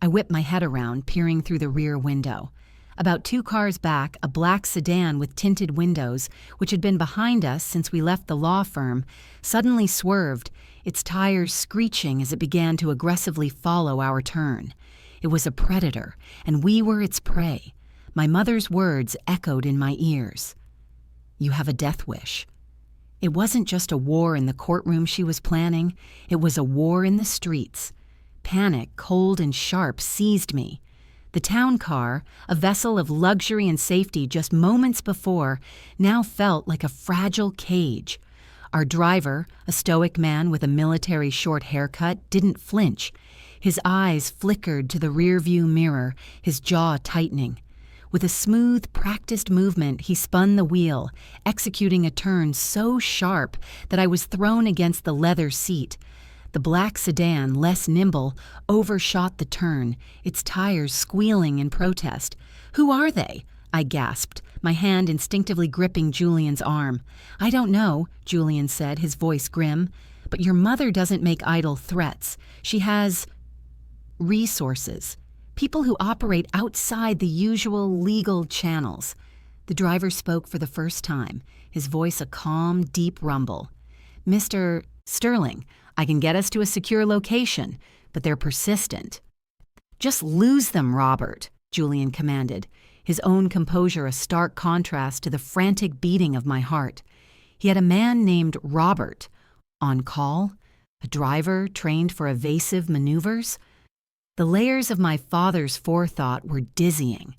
I whipped my head around, peering through the rear window. About 2 cars back, a black sedan with tinted windows, which had been behind us since we left the law firm, suddenly swerved, its tires screeching as it began to aggressively follow our turn. It was a predator, and we were its prey. My mother's words echoed in my ears. "You have a death wish." It wasn't just a war in the courtroom she was planning. It was a war in the streets. Panic, cold and sharp, seized me. The town car, a vessel of luxury and safety just moments before, now felt like a fragile cage. Our driver, a stoic man with a military short haircut, didn't flinch. His eyes flickered to the rearview mirror, his jaw tightening. With a smooth, practiced movement, he spun the wheel, executing a turn so sharp that I was thrown against the leather seat. The black sedan, less nimble, overshot the turn, its tires squealing in protest. "Who are they?" I gasped, my hand instinctively gripping Julian's arm. "I don't know," Julian said, his voice grim. "But your mother doesn't make idle threats. She has resources. People who operate outside the usual legal channels." The driver spoke for the first time, his voice a calm, deep rumble. "Mr. Sterling, I can get us to a secure location, but they're persistent." "Just lose them, Robert," Julian commanded, his own composure a stark contrast to the frantic beating of my heart. He had a man named Robert on call, a driver trained for evasive maneuvers. The layers of my father's forethought were dizzying.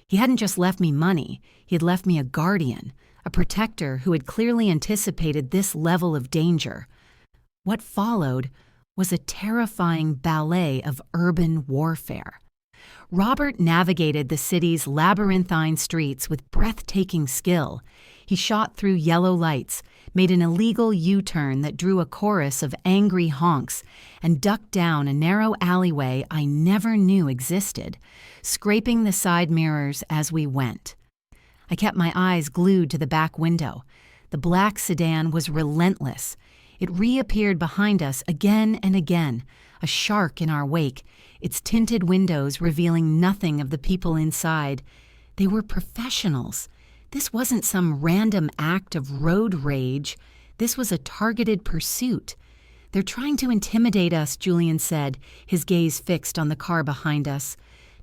He hadn't just left me money, he had left me a guardian, a protector who had clearly anticipated this level of danger. What followed was a terrifying ballet of urban warfare. Robert navigated the city's labyrinthine streets with breathtaking skill. He shot through yellow lights, made an illegal U-turn that drew a chorus of angry honks, and ducked down a narrow alleyway I never knew existed, scraping the side mirrors as we went. I kept my eyes glued to the back window. The black sedan was relentless. It reappeared behind us again and again, a shark in our wake, its tinted windows revealing nothing of the people inside. They were professionals. This wasn't some random act of road rage. This was a targeted pursuit. "They're trying to intimidate us," Julian said, his gaze fixed on the car behind us.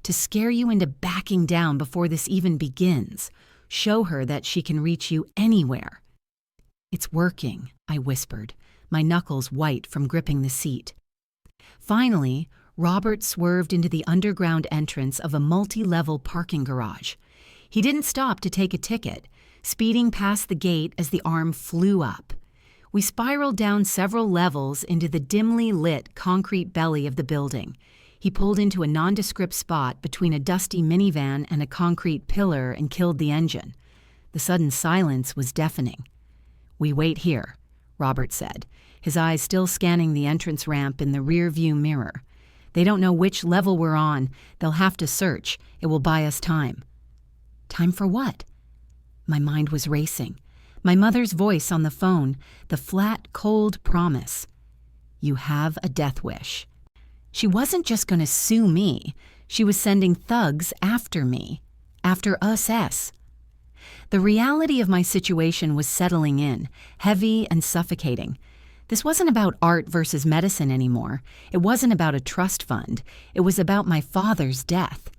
"To scare you into backing down before this even begins. Show her that she can reach you anywhere." "It's working," I whispered, my knuckles white from gripping the seat. Finally, Robert swerved into the underground entrance of a multi-level parking garage. He didn't stop to take a ticket, speeding past the gate as the arm flew up. We spiraled down several levels into the dimly lit concrete belly of the building. He pulled into a nondescript spot between a dusty minivan and a concrete pillar and killed the engine. The sudden silence was deafening. "We wait here," Robert said, his eyes still scanning the entrance ramp in the rear-view mirror. "They don't know which level we're on. They'll have to search. It will buy us time." Time for what? My mind was racing. My mother's voice on the phone, the flat, cold promise. "You have a death wish." She wasn't just going to sue me. She was sending thugs after me, after us. The reality of my situation was settling in, heavy and suffocating. This wasn't about art versus medicine anymore. It wasn't about a trust fund. It was about my father's death.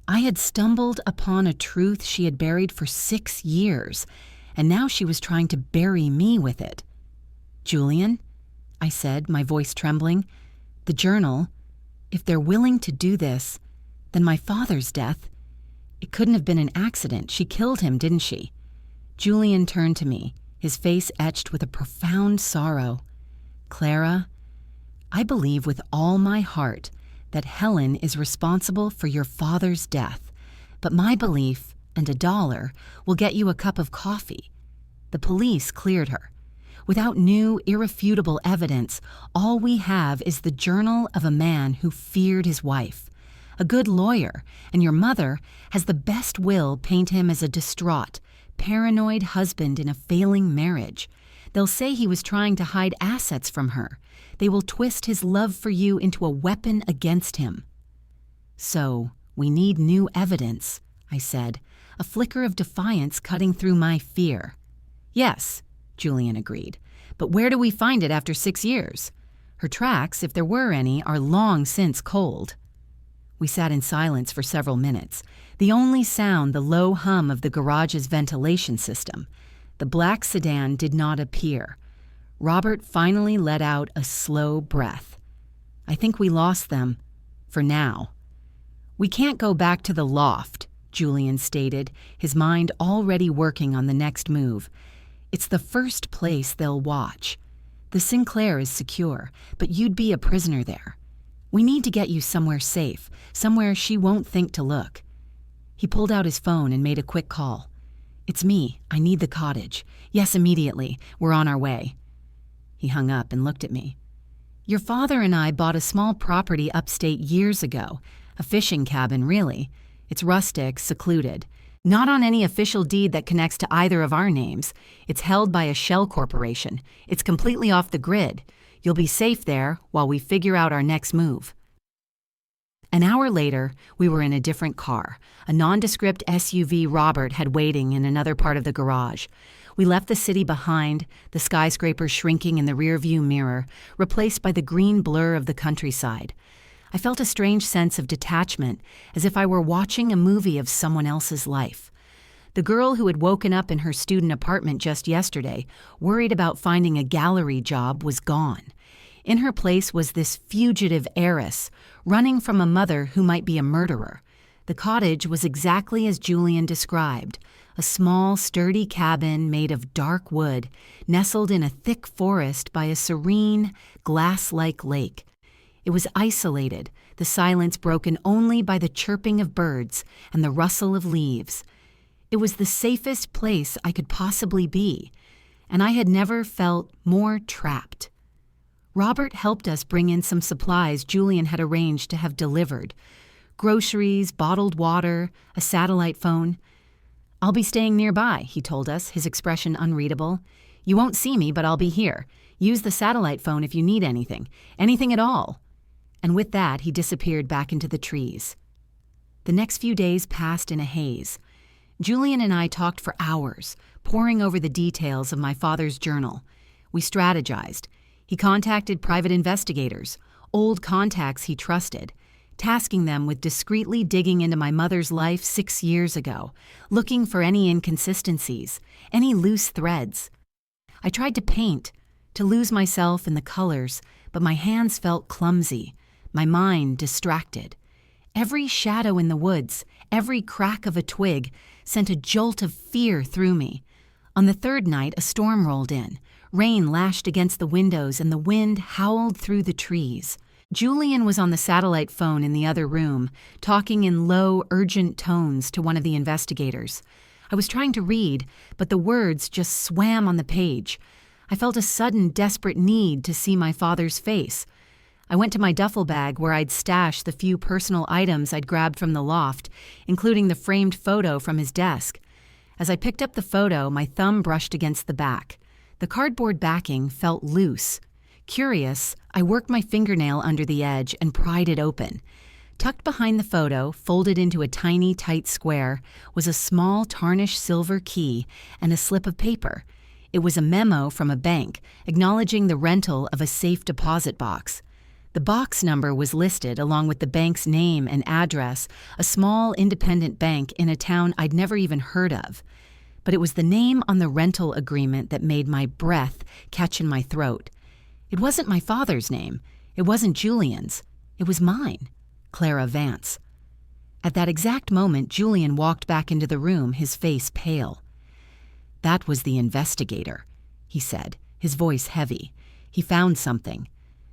I had stumbled upon a truth she had buried for 6 years, and now she was trying to bury me with it. "Julian," I said, my voice trembling, "the journal, if they're willing to do this, then my father's death, it couldn't have been an accident. She killed him, didn't she?" Julian turned to me, his face etched with a profound sorrow. "Clara, I believe with all my heart that Helen is responsible for your father's death, but my belief and $1 will get you a cup of coffee." The police cleared her. Without new, irrefutable evidence, all we have is the journal of a man who feared his wife. A good lawyer, and your mother has the best will paint him as a distraught, paranoid husband in a failing marriage. They'll say he was trying to hide assets from her. They will twist his love for you into a weapon against him. "So, we need new evidence," I said, a flicker of defiance cutting through my fear. "Yes," Julian agreed, "but where do we find it after 6 years? Her tracks, if there were any, are long since cold." We sat in silence for several minutes, the only sound the low hum of the garage's ventilation system. The black sedan did not appear. Robert finally let out a slow breath. "I think we lost them. For now." "We can't go back to the loft," Julian stated, his mind already working on the next move. "It's the first place they'll watch. The Sinclair is secure, but you'd be a prisoner there. We need to get you somewhere safe, somewhere she won't think to look." He pulled out his phone and made a quick call. "It's me. I need the cottage. Yes, immediately. We're on our way." He hung up and looked at me. "Your father and I bought a small property upstate years ago. A fishing cabin, really. It's rustic, secluded. Not on any official deed that connects to either of our names. It's held by a shell corporation. It's completely off the grid. You'll be safe there while we figure out our next move." An hour later, we were in a different car, a nondescript SUV Robert had waiting in another part of the garage. We left the city behind, the skyscrapers shrinking in the rearview mirror, replaced by the green blur of the countryside. I felt a strange sense of detachment, as if I were watching a movie of someone else's life. The girl who had woken up in her student apartment just yesterday, worried about finding a gallery job, was gone. In her place was this fugitive heiress, running from a mother who might be a murderer. The cottage was exactly as Julian described, a small, sturdy cabin made of dark wood, nestled in a thick forest by a serene, glass-like lake. It was isolated, the silence broken only by the chirping of birds and the rustle of leaves. It was the safest place I could possibly be, and I had never felt more trapped. Robert helped us bring in some supplies Julian had arranged to have delivered. Groceries, bottled water, a satellite phone. "I'll be staying nearby," he told us, his expression unreadable. "You won't see me, but I'll be here. Use the satellite phone if you need anything. Anything at all." And with that, he disappeared back into the trees. The next few days passed in a haze. Julian and I talked for hours, poring over the details of my father's journal. We strategized. He contacted private investigators, old contacts he trusted, tasking them with discreetly digging into my mother's life 6 years ago, looking for any inconsistencies, any loose threads. I tried to paint, to lose myself in the colors, but my hands felt clumsy, my mind distracted. Every shadow in the woods, every crack of a twig, sent a jolt of fear through me. On the third night, a storm rolled in. Rain lashed against the windows and the wind howled through the trees. Julian was on the satellite phone in the other room, talking in low, urgent tones to one of the investigators. I was trying to read, but the words just swam on the page. I felt a sudden, desperate need to see my father's face. I went to my duffel bag where I'd stashed the few personal items I'd grabbed from the loft, including the framed photo from his desk. As I picked up the photo, my thumb brushed against the back. The cardboard backing felt loose. Curious, I worked my fingernail under the edge and pried it open. Tucked behind the photo, folded into a tiny, tight square, was a small tarnished silver key and a slip of paper. It was a memo from a bank, acknowledging the rental of a safe deposit box. The box number was listed along with the bank's name and address, a small independent bank in a town I'd never even heard of. But it was the name on the rental agreement that made my breath catch in my throat. It wasn't my father's name. It wasn't Julian's. It was mine, Clara Vance. At that exact moment, Julian walked back into the room, his face pale. "That was the investigator," he said, his voice heavy. "He found something.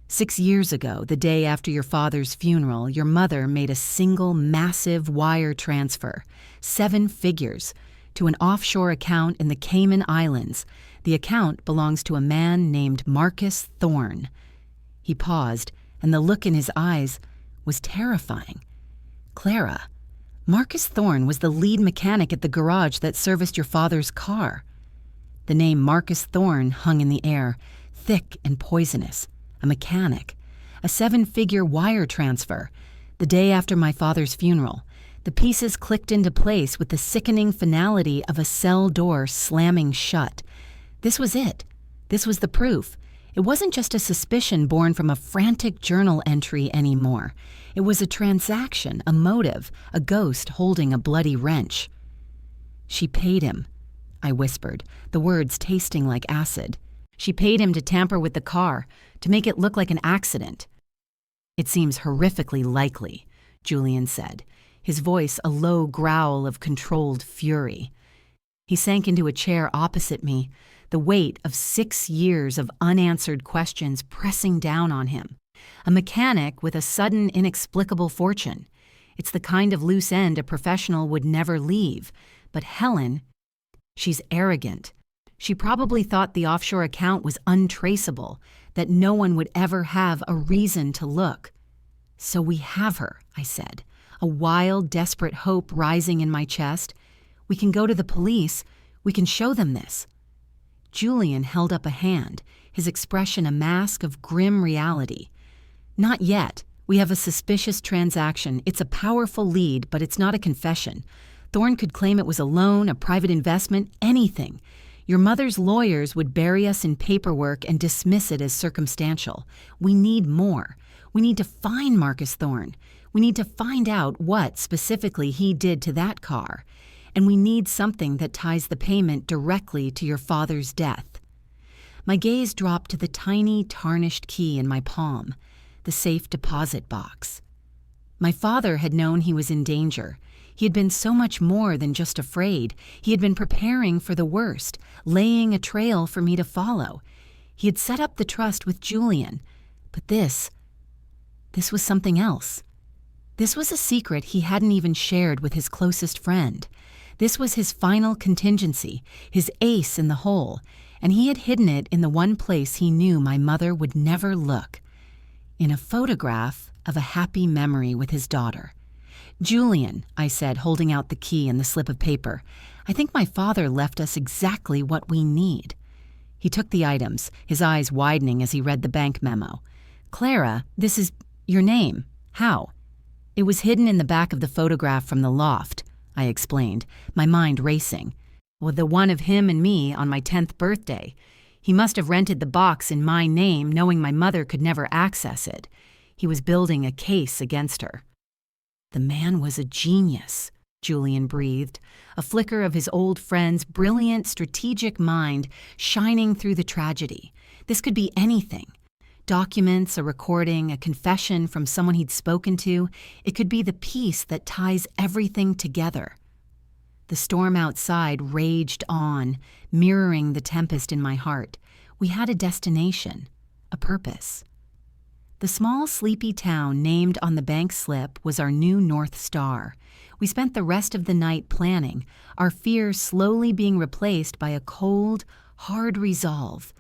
6 years ago, the day after your father's funeral, your mother made a single massive wire transfer, 7 figures, to an offshore account in the Cayman Islands. The account belongs to a man named Marcus Thorne." He paused, and the look in his eyes was terrifying. "Clara, Marcus Thorne was the lead mechanic at the garage that serviced your father's car." The name Marcus Thorne hung in the air, thick and poisonous. A mechanic. A 7-figure wire transfer. The day after my father's funeral. The pieces clicked into place with the sickening finality of a cell door slamming shut. This was it. This was the proof. It wasn't just a suspicion born from a frantic journal entry anymore. It was a transaction, a motive, a ghost holding a bloody wrench. "She paid him," I whispered, the words tasting like acid. "She paid him to tamper with the car, to make it look like an accident." "It seems horrifically likely," Julian said, his voice a low growl of controlled fury. He sank into a chair opposite me, the weight of 6 years of unanswered questions pressing down on him. A mechanic with a sudden, inexplicable fortune. It's the kind of loose end a professional would never leave. But Helen, she's arrogant. She probably thought the offshore account was untraceable, that no one would ever have a reason to look. "So we have her," I said, a wild, desperate hope rising in my chest. "We can go to the police. We can show them this." Julian held up a hand, his expression a mask of grim reality. "Not yet. We have a suspicious transaction. It's a powerful lead, but it's not a confession. Thorne could claim it was a loan, a private investment, anything. Your mother's lawyers would bury us in paperwork and dismiss it as circumstantial. We need more. We need to find Marcus Thorne. We need to find out what specifically he did to that car. And we need something that ties the payment directly to your father's death. My gaze dropped to the tiny, tarnished key in my palm, the safe deposit box. My father had known he was in danger. He had been so much more than just afraid. He had been preparing for the worst, laying a trail for me to follow. He had set up the trust with Julian. But this was something else. This was a secret he hadn't even shared with his closest friend. This was his final contingency, his ace in the hole, and he had hidden it in the one place he knew my mother would never look, in a photograph of a happy memory with his daughter. "Julian," I said, holding out the key and the slip of paper, "I think my father left us exactly what we need." He took the items, his eyes widening as he read the bank memo. "Clara, this is your name. How?" "It was hidden in the back of the photograph from the loft," I explained, my mind racing. "With the one of him and me on my 10th birthday. He must have rented the box in my name, knowing my mother could never access it. He was building a case against her." "The man was a genius," Julian breathed, a flicker of his old friend's brilliant, strategic mind shining through the tragedy. This could be anything. Documents, a recording, a confession from someone he'd spoken to. It could be the piece that ties everything together. The storm outside raged on, mirroring the tempest in my heart. We had a destination, a purpose. The small, sleepy town named on the bank slip was our new North Star. We spent the rest of the night planning, our fears slowly being replaced by a cold, hard resolve.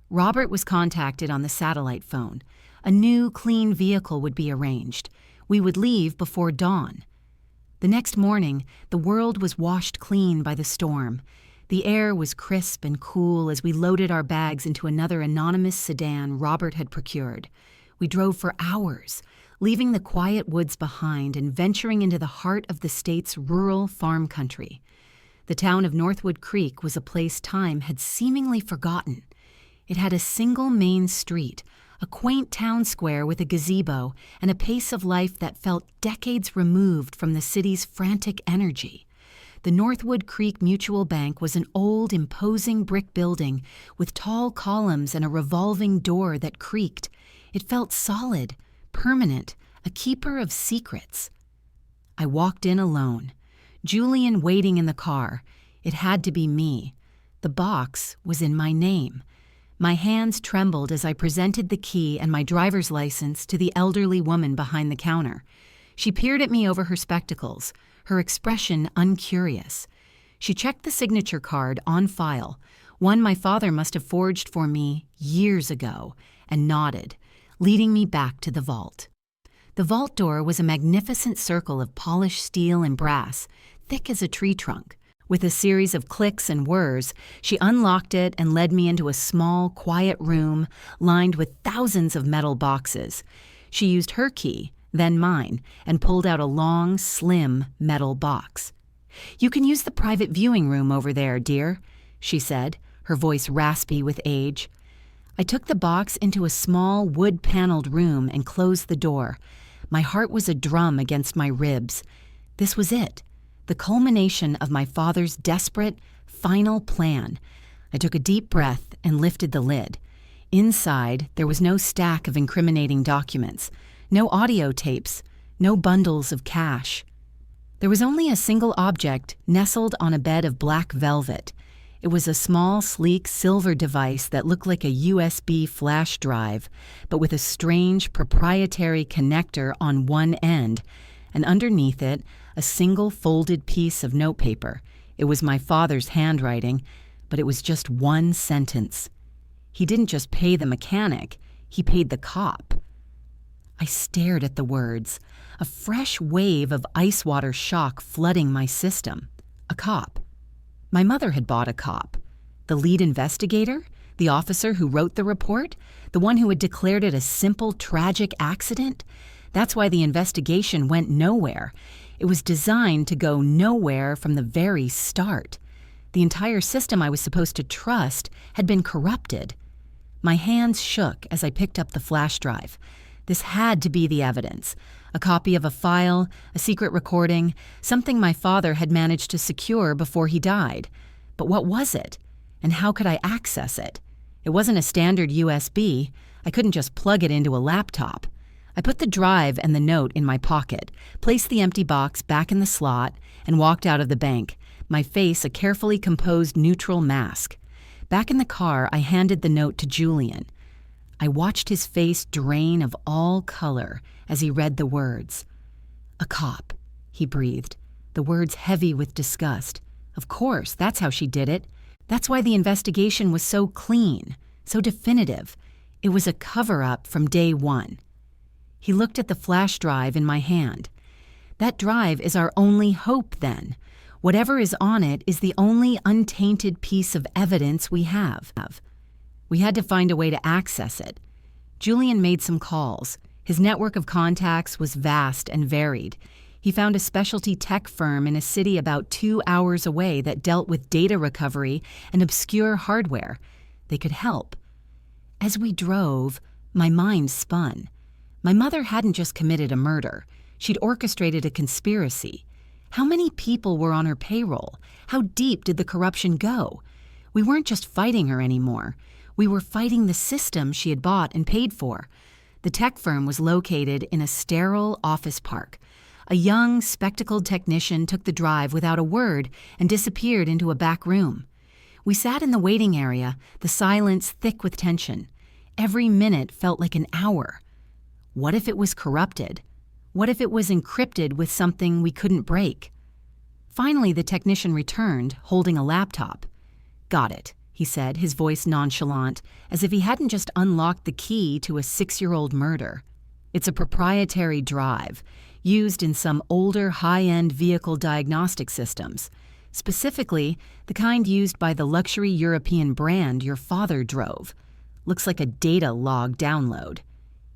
Robert was contacted on the satellite phone. A new, clean vehicle would be arranged. We would leave before dawn. The next morning, the world was washed clean by the storm. The air was crisp and cool as we loaded our bags into another anonymous sedan Robert had procured. We drove for hours, leaving the quiet woods behind and venturing into the heart of the state's rural farm country. The town of Northwood Creek was a place time had seemingly forgotten. It had a single main street, a quaint town square with a gazebo, and a pace of life that felt decades removed from the city's frantic energy. The Northwood Creek Mutual Bank was an old, imposing brick building with tall columns and a revolving door that creaked. It felt solid, permanent, a keeper of secrets. I walked in alone. Julian waiting in the car. It had to be me. The box was in my name. My hands trembled as I presented the key and my driver's license to the elderly woman behind the counter. She peered at me over her spectacles, her expression uncurious. She checked the signature card on file, one my father must have forged for me years ago, and nodded, leading me back to the vault. The vault door was a magnificent circle of polished steel and brass, thick as a tree trunk. With a series of clicks and whirs, she unlocked it and led me into a small, quiet room lined with thousands of metal boxes. She used her key, then mine, and pulled out a long, slim metal box. "You can use the private viewing room over there, dear," she said, her voice raspy with age. I took the box into a small, wood-paneled room and closed the door. My heart was a drum against my ribs. This was it. The culmination of my father's desperate, final plan. I took a deep breath and lifted the lid. Inside, there was no stack of incriminating documents, no audio tapes, no bundles of cash. There was only a single object nestled on a bed of black velvet. It was a small, sleek silver device that looked like a USB flash drive, but with a strange proprietary connector on one end, and underneath it, a single folded piece of notepaper. It was my father's handwriting, but it was just one sentence. He didn't just pay the mechanic, he paid the cop. I stared at the words, a fresh wave of ice water shock flooding my system. A cop. My mother had bought a cop. The lead investigator? The officer who wrote the report? The one who had declared it a simple, tragic accident? That's why the investigation went nowhere. It was designed to go nowhere from the very start. The entire system I was supposed to trust had been corrupted. My hands shook as I picked up the flash drive. This had to be the evidence. A copy of a file, a secret recording, something my father had managed to secure before he died. But what was it? And how could I access it? It wasn't a standard USB. I couldn't just plug it into a laptop. I put the drive and the note in my pocket, placed the empty box back in the slot, and walked out of the bank, my face a carefully composed neutral mask. Back in the car, I handed the note to Julian. I watched his face drain of all color as he read the words. "A cop," he breathed, the words heavy with disgust. Of course, that's how she did it. That's why the investigation was so clean, so definitive. It was a cover-up from day one. He looked at the flash drive in my hand. That drive is our only hope, then. Whatever is on it is the only untainted piece of evidence we have. We had to find a way to access it. Julian made some calls. His network of contacts was vast and varied. He found a specialty tech firm in a city about 2 hours away that dealt with data recovery and obscure hardware. They could help. As we drove, my mind spun. My mother hadn't just committed a murder. She'd orchestrated a conspiracy. How many people were on her payroll? How deep did the corruption go? We weren't just fighting her anymore. We were fighting the system she had bought and paid for. The tech firm was located in a sterile office park. A young, spectacled technician took the drive without a word and disappeared into a back room. We sat in the waiting area, the silence thick with tension. Every minute felt like an hour. What if it was corrupted? What if it was encrypted with something we couldn't break? Finally, the technician returned, holding a laptop. "Got it," he said, his voice nonchalant, as if he hadn't just unlocked the key to a 6-year-old murder. "It's a proprietary drive, used in some older high-end vehicle diagnostic systems. Specifically, the kind used by the luxury European brand your father drove. Looks like a data log download."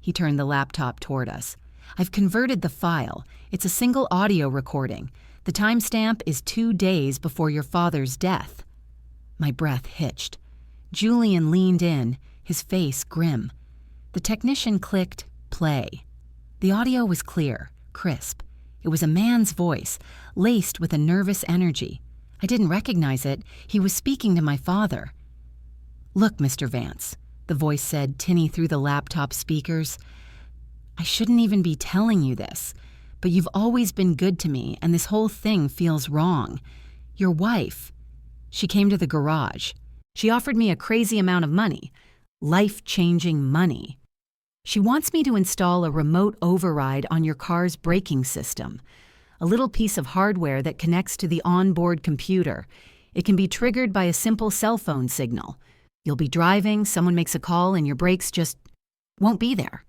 He turned the laptop toward us. "I've converted the file. It's a single audio recording. The timestamp is 2 days before your father's death." My breath hitched. Julian leaned in, his face grim. The technician clicked play. The audio was clear, crisp. It was a man's voice, laced with a nervous energy. I didn't recognize it. He was speaking to my father. "Look, Mr. Vance," the voice said, tinny through the laptop speakers. "I shouldn't even be telling you this, but you've always been good to me, and this whole thing feels wrong. Your wife, she came to the garage. She offered me a crazy amount of money, life-changing money. She wants me to install a remote override on your car's braking system, a little piece of hardware that connects to the onboard computer. It can be triggered by a simple cell phone signal. You'll be driving, someone makes a call, and your brakes just won't be there."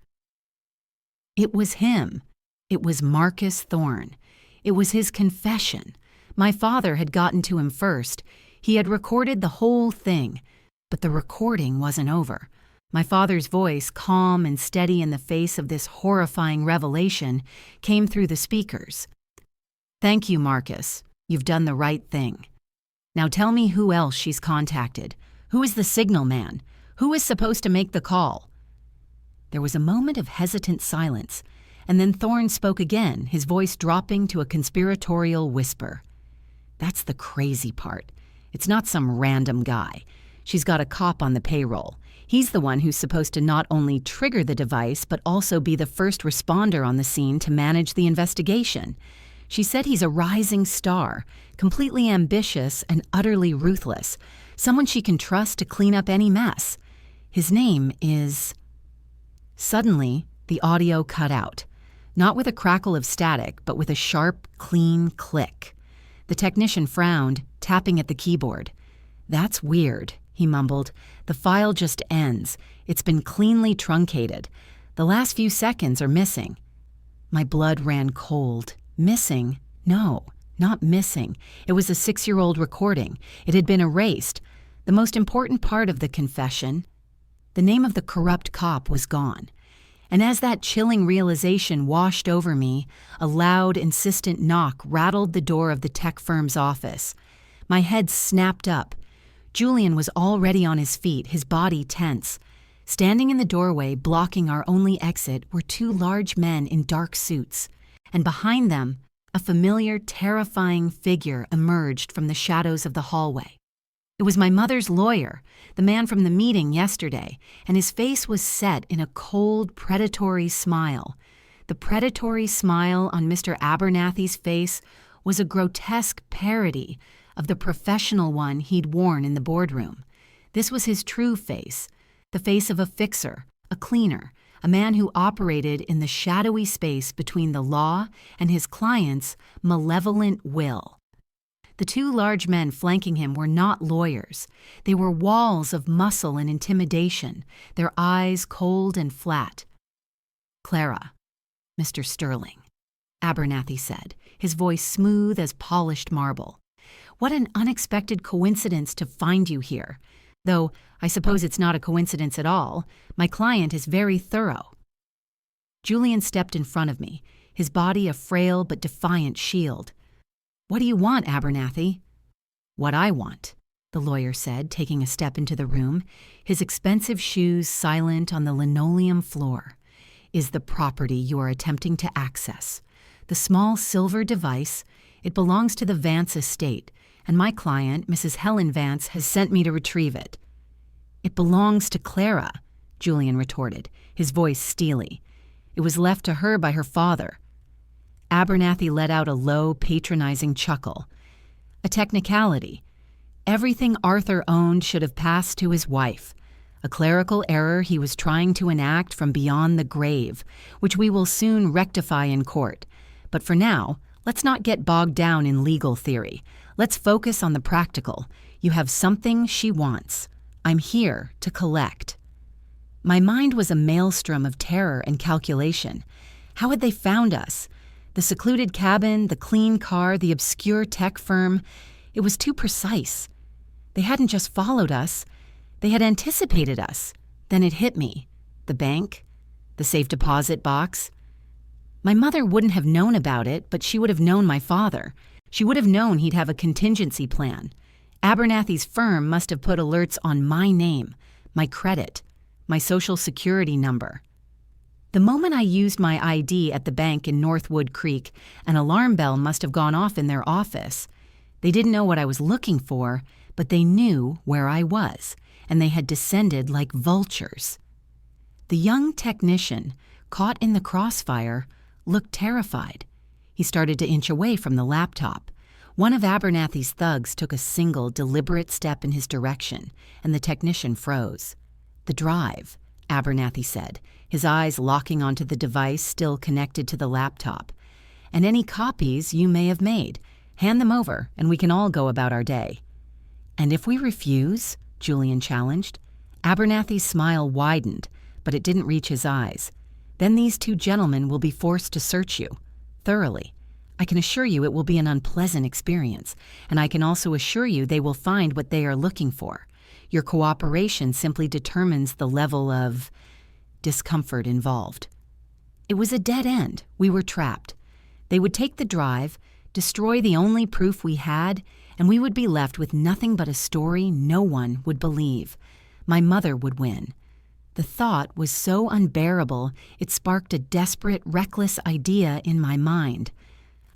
It was him. It was Marcus Thorne. It was his confession. My father had gotten to him first. He had recorded the whole thing, but the recording wasn't over. My father's voice, calm and steady in the face of this horrifying revelation, came through the speakers. "Thank you, Marcus. You've done the right thing. Now tell me who else she's contacted. Who is the signal man? Who is supposed to make the call?" There was a moment of hesitant silence, and then Thorne spoke again, his voice dropping to a conspiratorial whisper. "That's the crazy part. It's not some random guy. She's got a cop on the payroll. He's the one who's supposed to not only trigger the device, but also be the first responder on the scene to manage the investigation. She said he's a rising star, completely ambitious and utterly ruthless, someone she can trust to clean up any mess. His name is..." Suddenly, the audio cut out, not with a crackle of static, but with a sharp, clean click. The technician frowned, tapping at the keyboard. "That's weird," he mumbled. "The file just ends. It's been cleanly truncated. The last few seconds are missing." My blood ran cold. Missing? No, not missing. It was a 6-year-old recording. It had been erased. The most important part of the confession, the name of the corrupt cop, was gone. And as that chilling realization washed over me, a loud, insistent knock rattled the door of the tech firm's office. My head snapped up. Julian was already on his feet, his body tense. Standing in the doorway, blocking our only exit, were two large men in dark suits. And behind them, a familiar, terrifying figure emerged from the shadows of the hallway. It was my mother's lawyer, the man from the meeting yesterday, and his face was set in a cold, predatory smile. The predatory smile on Mr. Abernathy's face was a grotesque parody of the professional one he'd worn in the boardroom. This was his true face, the face of a fixer, a cleaner, a man who operated in the shadowy space between the law and his client's malevolent will. The two large men flanking him were not lawyers. They were walls of muscle and intimidation, their eyes cold and flat. "Clara, Mr. Sterling," Abernathy said, his voice smooth as polished marble. "What an unexpected coincidence to find you here. Though I suppose it's not a coincidence at all. My client is very thorough." Julian stepped in front of me, his body a frail but defiant shield. "What do you want, Abernathy?" "What I want," the lawyer said, taking a step into the room, his expensive shoes silent on the linoleum floor, "is the property you are attempting to access. The small silver device, it belongs to the Vance estate, and my client, Mrs. Helen Vance, has sent me to retrieve it." "It belongs to Clara," Julian retorted, his voice steely. "It was left to her by her father." Abernathy let out a low, patronizing chuckle. "A technicality. Everything Arthur owned should have passed to his wife. A clerical error he was trying to enact from beyond the grave, which we will soon rectify in court. But for now, let's not get bogged down in legal theory. Let's focus on the practical. You have something she wants. I'm here to collect." My mind was a maelstrom of terror and calculation. How had they found us? The secluded cabin, the clean car, the obscure tech firm. It was too precise. They hadn't just followed us. They had anticipated us. Then it hit me. The bank, the safe deposit box. My mother wouldn't have known about it, but she would have known my father. She would have known he'd have a contingency plan. Abernathy's firm must have put alerts on my name, my credit, my social security number. The moment I used my ID at the bank in Northwood Creek, an alarm bell must have gone off in their office. They didn't know what I was looking for, but they knew where I was, and they had descended like vultures. The young technician, caught in the crossfire, looked terrified. He started to inch away from the laptop. One of Abernathy's thugs took a single, deliberate step in his direction, and the technician froze. "The drive," Abernathy said, his eyes locking onto the device still connected to the laptop. "And any copies you may have made. Hand them over, and we can all go about our day." "And if we refuse?" Julian challenged. Abernathy's smile widened, but it didn't reach his eyes. "Then these two gentlemen will be forced to search you. Thoroughly. I can assure you it will be an unpleasant experience, and I can also assure you they will find what they are looking for. Your cooperation simply determines the level of discomfort involved." It was a dead end. We were trapped. They would take the drive, destroy the only proof we had, and we would be left with nothing but a story no one would believe. My mother would win. The thought was so unbearable, it sparked a desperate, reckless idea in my mind.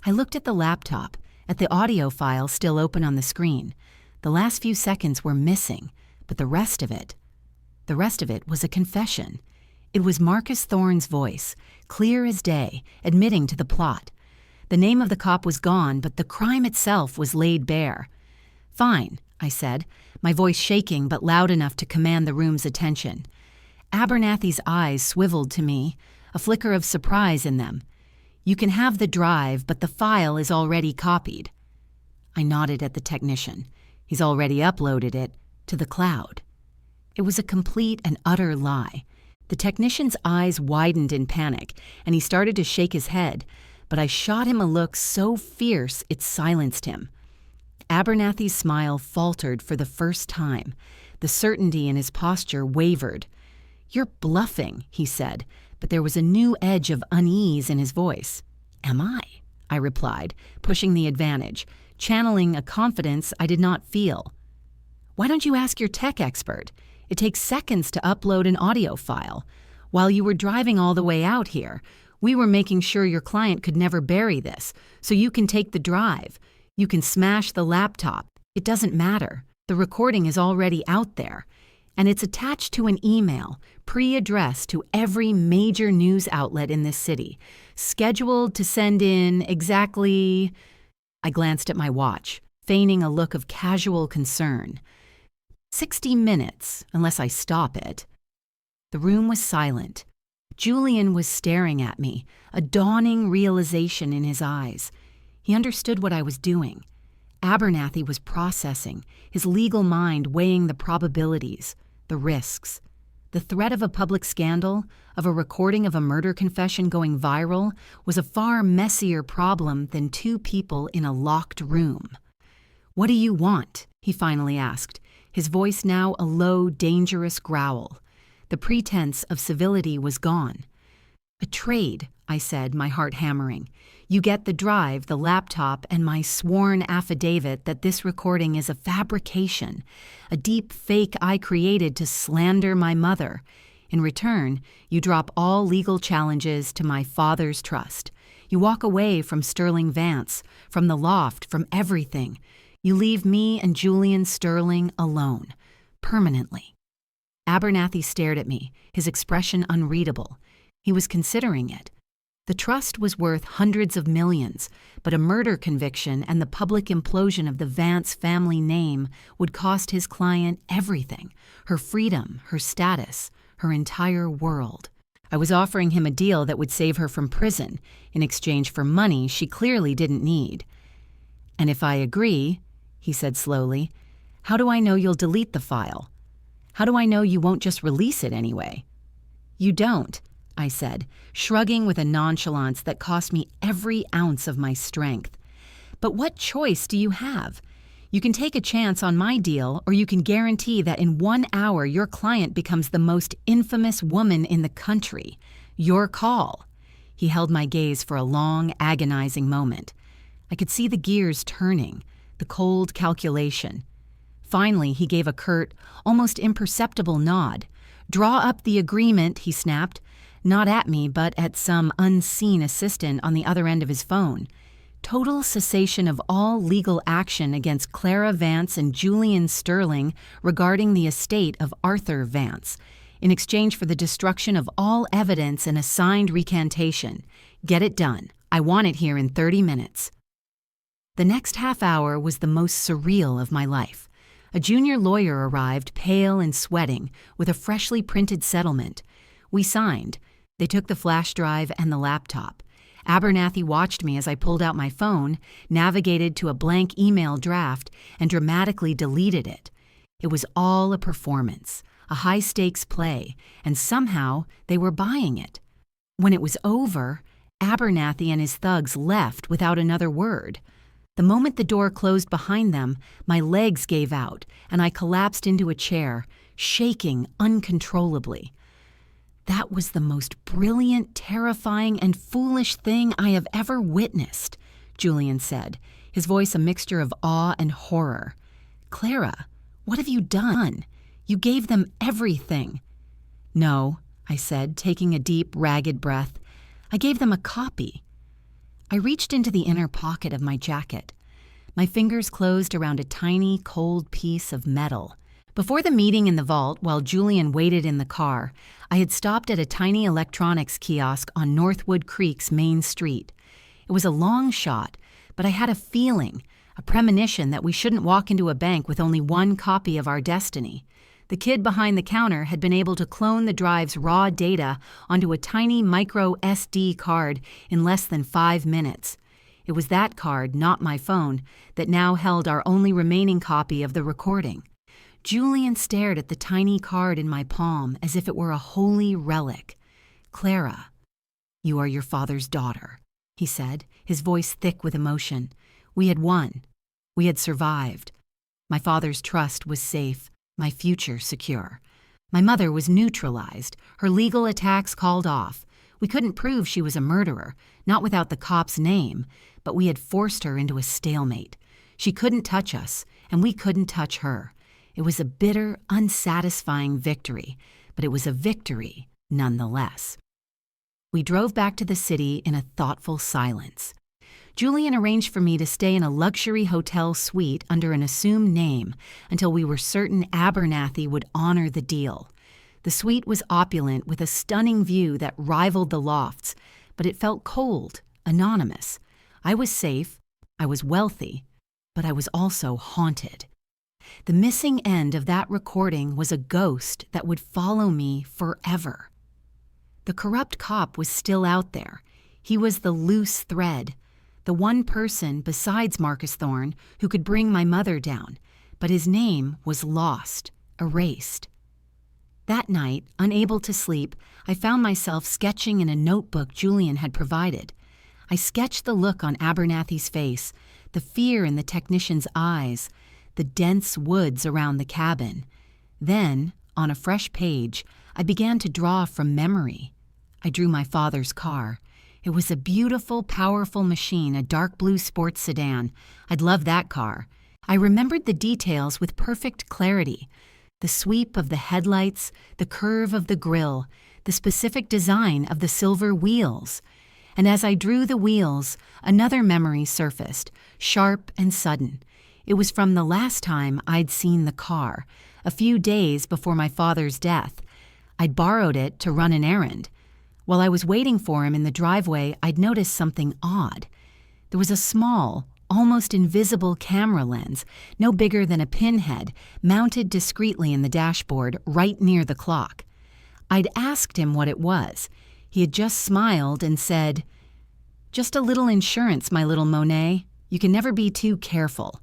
I looked at the laptop, at the audio file still open on the screen. The last few seconds were missing, but the rest of it was a confession. It was Marcus Thorne's voice, clear as day, admitting to the plot. The name of the cop was gone, but the crime itself was laid bare. "Fine," I said, my voice shaking but loud enough to command the room's attention. Abernathy's eyes swiveled to me, a flicker of surprise in them. "You can have the drive, but the file is already copied." I nodded at the technician. "He's already uploaded it to the cloud." It was a complete and utter lie. The technician's eyes widened in panic, and he started to shake his head, but I shot him a look so fierce it silenced him. Abernathy's smile faltered for the first time. The certainty in his posture wavered. "You're bluffing," he said, but there was a new edge of unease in his voice. "Am I?" I replied, pushing the advantage. channeling a confidence I did not feel. "Why don't you ask your tech expert? It takes seconds to upload an audio file. While you were driving all the way out here, we were making sure your client could never bury this, so you can take the drive. You can smash the laptop. It doesn't matter. The recording is already out there. And it's attached to an email, pre-addressed to every major news outlet in this city, scheduled to send in exactly—" I glanced at my watch, feigning a look of casual concern. 60 minutes, unless I stop it." The room was silent. Julian was staring at me, a dawning realization in his eyes. He understood what I was doing. Abernathy was processing, his legal mind weighing the probabilities, the risks. The threat of a public scandal, of a recording of a murder confession going viral, was a far messier problem than two people in a locked room. "What do you want?" he finally asked, his voice now a low, dangerous growl. The pretense of civility was gone. "A trade," I said, my heart hammering. "You get the drive, the laptop, and my sworn affidavit that this recording is a fabrication, a deep fake I created to slander my mother. In return, you drop all legal challenges to my father's trust. You walk away from Sterling Vance, from the loft, from everything. You leave me and Julian Sterling alone, permanently." Abernathy stared at me, his expression unreadable. He was considering it. The trust was worth hundreds of millions, but a murder conviction and the public implosion of the Vance family name would cost his client everything: her freedom, her status, her entire world. I was offering him a deal that would save her from prison, in exchange for money she clearly didn't need. "And if I agree," he said slowly, "how do I know you'll delete the file? How do I know you won't just release it anyway?" "You don't," I said, shrugging with a nonchalance that cost me every ounce of my strength. "But what choice do you have? You can take a chance on my deal, or you can guarantee that in 1 hour your client becomes the most infamous woman in the country. Your call." He held my gaze for a long, agonizing moment. I could see the gears turning, the cold calculation. Finally, he gave a curt, almost imperceptible nod. "Draw up the agreement," he snapped. Not at me, but at some unseen assistant on the other end of his phone. "Total cessation of all legal action against Clara Vance and Julian Sterling regarding the estate of Arthur Vance, in exchange for the destruction of all evidence and a signed recantation. Get it done. I want it here in 30 minutes." The next half hour was the most surreal of my life. A junior lawyer arrived, pale and sweating, with a freshly printed settlement. We signed. They took the flash drive and the laptop. Abernathy watched me as I pulled out my phone, navigated to a blank email draft, and dramatically deleted it. It was all a performance, a high-stakes play, and somehow they were buying it. When it was over, Abernathy and his thugs left without another word. The moment the door closed behind them, my legs gave out, and I collapsed into a chair, shaking uncontrollably. "That was the most brilliant, terrifying, and foolish thing I have ever witnessed," Julian said, his voice a mixture of awe and horror. "Clara, what have you done? You gave them everything." "No," I said, taking a deep, ragged breath. "I gave them a copy." I reached into the inner pocket of my jacket. My fingers closed around a tiny, cold piece of metal. Before the meeting in the vault, while Julian waited in the car, I had stopped at a tiny electronics kiosk on Northwood Creek's main street. It was a long shot, but I had a feeling, a premonition that we shouldn't walk into a bank with only one copy of our destiny. The kid behind the counter had been able to clone the drive's raw data onto a tiny micro SD card in less than 5 minutes. It was that card, not my phone, that now held our only remaining copy of the recording. Julian stared at the tiny card in my palm as if it were a holy relic. "Clara, you are your father's daughter," he said, his voice thick with emotion. "We had won. We had survived. My father's trust was safe, my future secure. My mother was neutralized, her legal attacks called off. We couldn't prove she was a murderer, not without the cop's name, but we had forced her into a stalemate. She couldn't touch us, and we couldn't touch her. It was a bitter, unsatisfying victory, but it was a victory nonetheless. We drove back to the city in a thoughtful silence. Julian arranged for me to stay in a luxury hotel suite under an assumed name until we were certain Abernathy would honor the deal. The suite was opulent with a stunning view that rivaled the lofts, but it felt cold, anonymous. I was safe, I was wealthy, but I was also haunted. The missing end of that recording was a ghost that would follow me forever. The corrupt cop was still out there. He was the loose thread, the one person besides Marcus Thorne who could bring my mother down, but his name was lost, erased. That night, unable to sleep, I found myself sketching in a notebook Julian had provided. I sketched the look on Abernathy's face, the fear in the technician's eyes, the dense woods around the cabin. Then, on a fresh page, I began to draw from memory. I drew my father's car. It was a beautiful, powerful machine, a dark blue sports sedan. I'd love that car. I remembered the details with perfect clarity. The sweep of the headlights, the curve of the grille, the specific design of the silver wheels. And as I drew the wheels, another memory surfaced, sharp and sudden. It was from the last time I'd seen the car, a few days before my father's death. I'd borrowed it to run an errand. While I was waiting for him in the driveway, I'd noticed something odd. There was a small, almost invisible camera lens, no bigger than a pinhead, mounted discreetly in the dashboard right near the clock. I'd asked him what it was. He had just smiled and said, "Just a little insurance, my little Monet. You can never be too careful."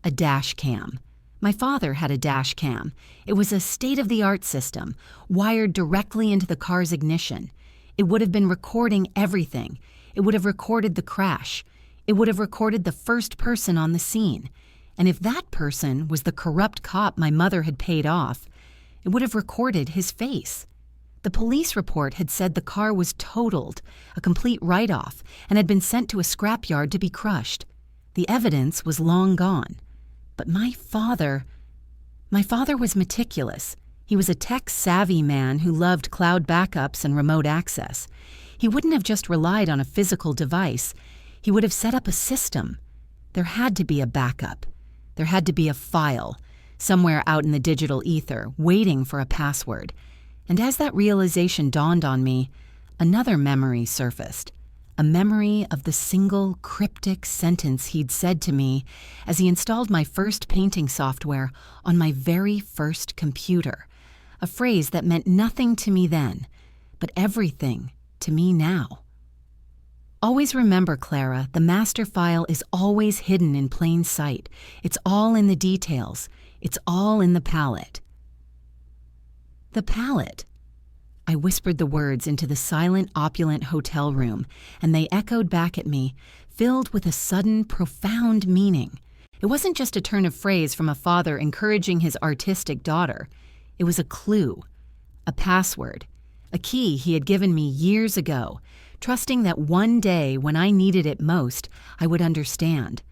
A dash cam. My father had a dash cam. It was a state-of-the-art system, wired directly into the car's ignition. It would have been recording everything. It would have recorded the crash. It would have recorded the first person on the scene. And if that person was the corrupt cop my mother had paid off, it would have recorded his face. The police report had said the car was totaled, a complete write-off, and had been sent to a scrapyard to be crushed. The evidence was long gone. But my father was meticulous. He was a tech-savvy man who loved cloud backups and remote access. He wouldn't have just relied on a physical device. He would have set up a system. There had to be a backup. There had to be a file, somewhere out in the digital ether, waiting for a password. And as that realization dawned on me, another memory surfaced. A memory of the single cryptic sentence he'd said to me as he installed my first painting software on my very first computer. A phrase that meant nothing to me then, but everything to me now. Always remember, Clara, the master file is always hidden in plain sight. It's all in the details. It's all in the palette. The palette. I whispered the words into the silent, opulent hotel room, and they echoed back at me, filled with a sudden, profound meaning. It wasn't just a turn of phrase from a father encouraging his artistic daughter. It was a clue, a password, a key he had given me years ago, trusting that one day when I needed it most, I would understand.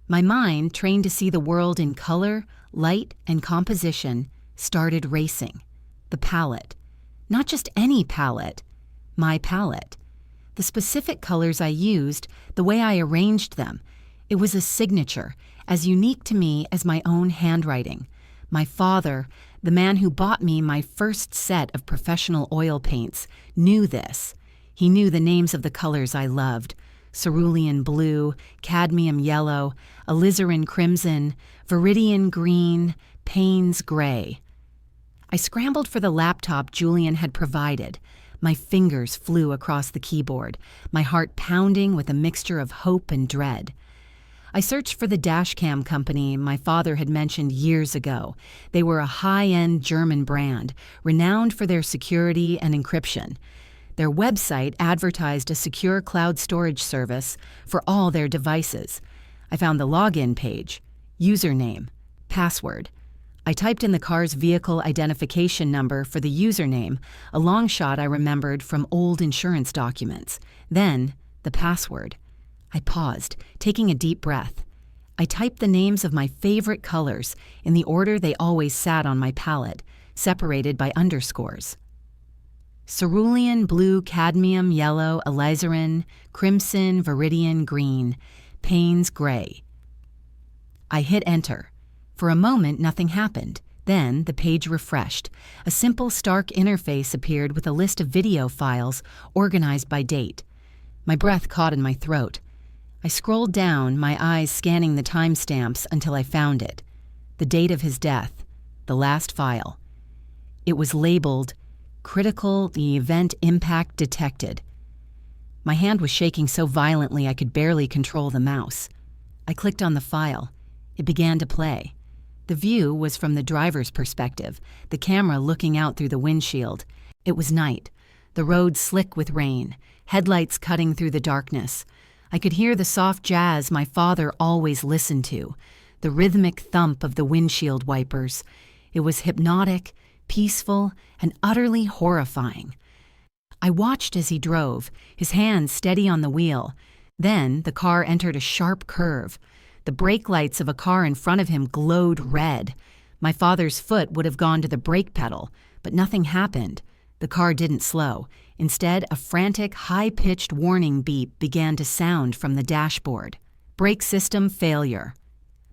My mind, trained to see the world in color, light, and composition, started racing. The palette. Not just any palette, my palette. The specific colors I used, the way I arranged them, it was a signature, as unique to me as my own handwriting. My father, the man who bought me my first set of professional oil paints, knew this. He knew the names of the colors I loved: cerulean blue, cadmium yellow, alizarin crimson, viridian green, Payne's gray. I scrambled for the laptop Julian had provided. My fingers flew across the keyboard, my heart pounding with a mixture of hope and dread. I searched for the dashcam company my father had mentioned years ago. They were a high-end German brand, renowned for their security and encryption. Their website advertised a secure cloud storage service for all their devices. I found the login page, username, password. I typed in the car's vehicle identification number for the username, a long shot I remembered from old insurance documents. Then, the password. I paused, taking a deep breath. I typed the names of my favorite colors in the order they always sat on my palette, separated by underscores. Cerulean blue, cadmium yellow, alizarin, crimson, viridian green, Payne's gray. I hit enter. For a moment, nothing happened. Then the page refreshed. A simple, stark interface appeared with a list of video files organized by date. My breath caught in my throat. I scrolled down, my eyes scanning the timestamps until I found it. The date of his death, the last file. It was labeled, "Critical, the event impact detected." My hand was shaking so violently I could barely control the mouse. I clicked on the file. It began to play. The view was from the driver's perspective, the camera looking out through the windshield. It was night, the road slick with rain, headlights cutting through the darkness. I could hear the soft jazz my father always listened to, the rhythmic thump of the windshield wipers. It was hypnotic, peaceful, and utterly horrifying. I watched as he drove, his hands steady on the wheel. Then the car entered a sharp curve. The brake lights of a car in front of him glowed red. My father's foot would have gone to the brake pedal, but nothing happened. The car didn't slow. Instead, a frantic, high-pitched warning beep began to sound from the dashboard. Brake system failure.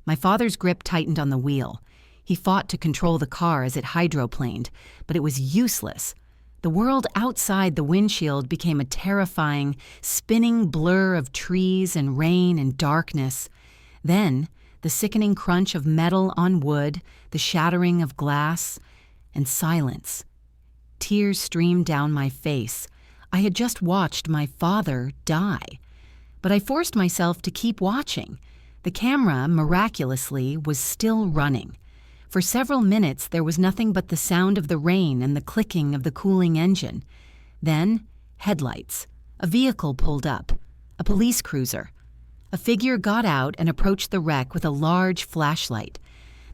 My father's grip tightened on the wheel. He fought to control the car as it hydroplaned, but it was useless. The world outside the windshield became a terrifying, spinning blur of trees and rain and darkness. Then, the sickening crunch of metal on wood, the shattering of glass, and silence. Tears streamed down my face. I had just watched my father die. But I forced myself to keep watching. The camera, miraculously, was still running. For several minutes, there was nothing but the sound of the rain and the clicking of the cooling engine. Then, headlights. A vehicle pulled up. A police cruiser. A figure got out and approached the wreck with a large flashlight.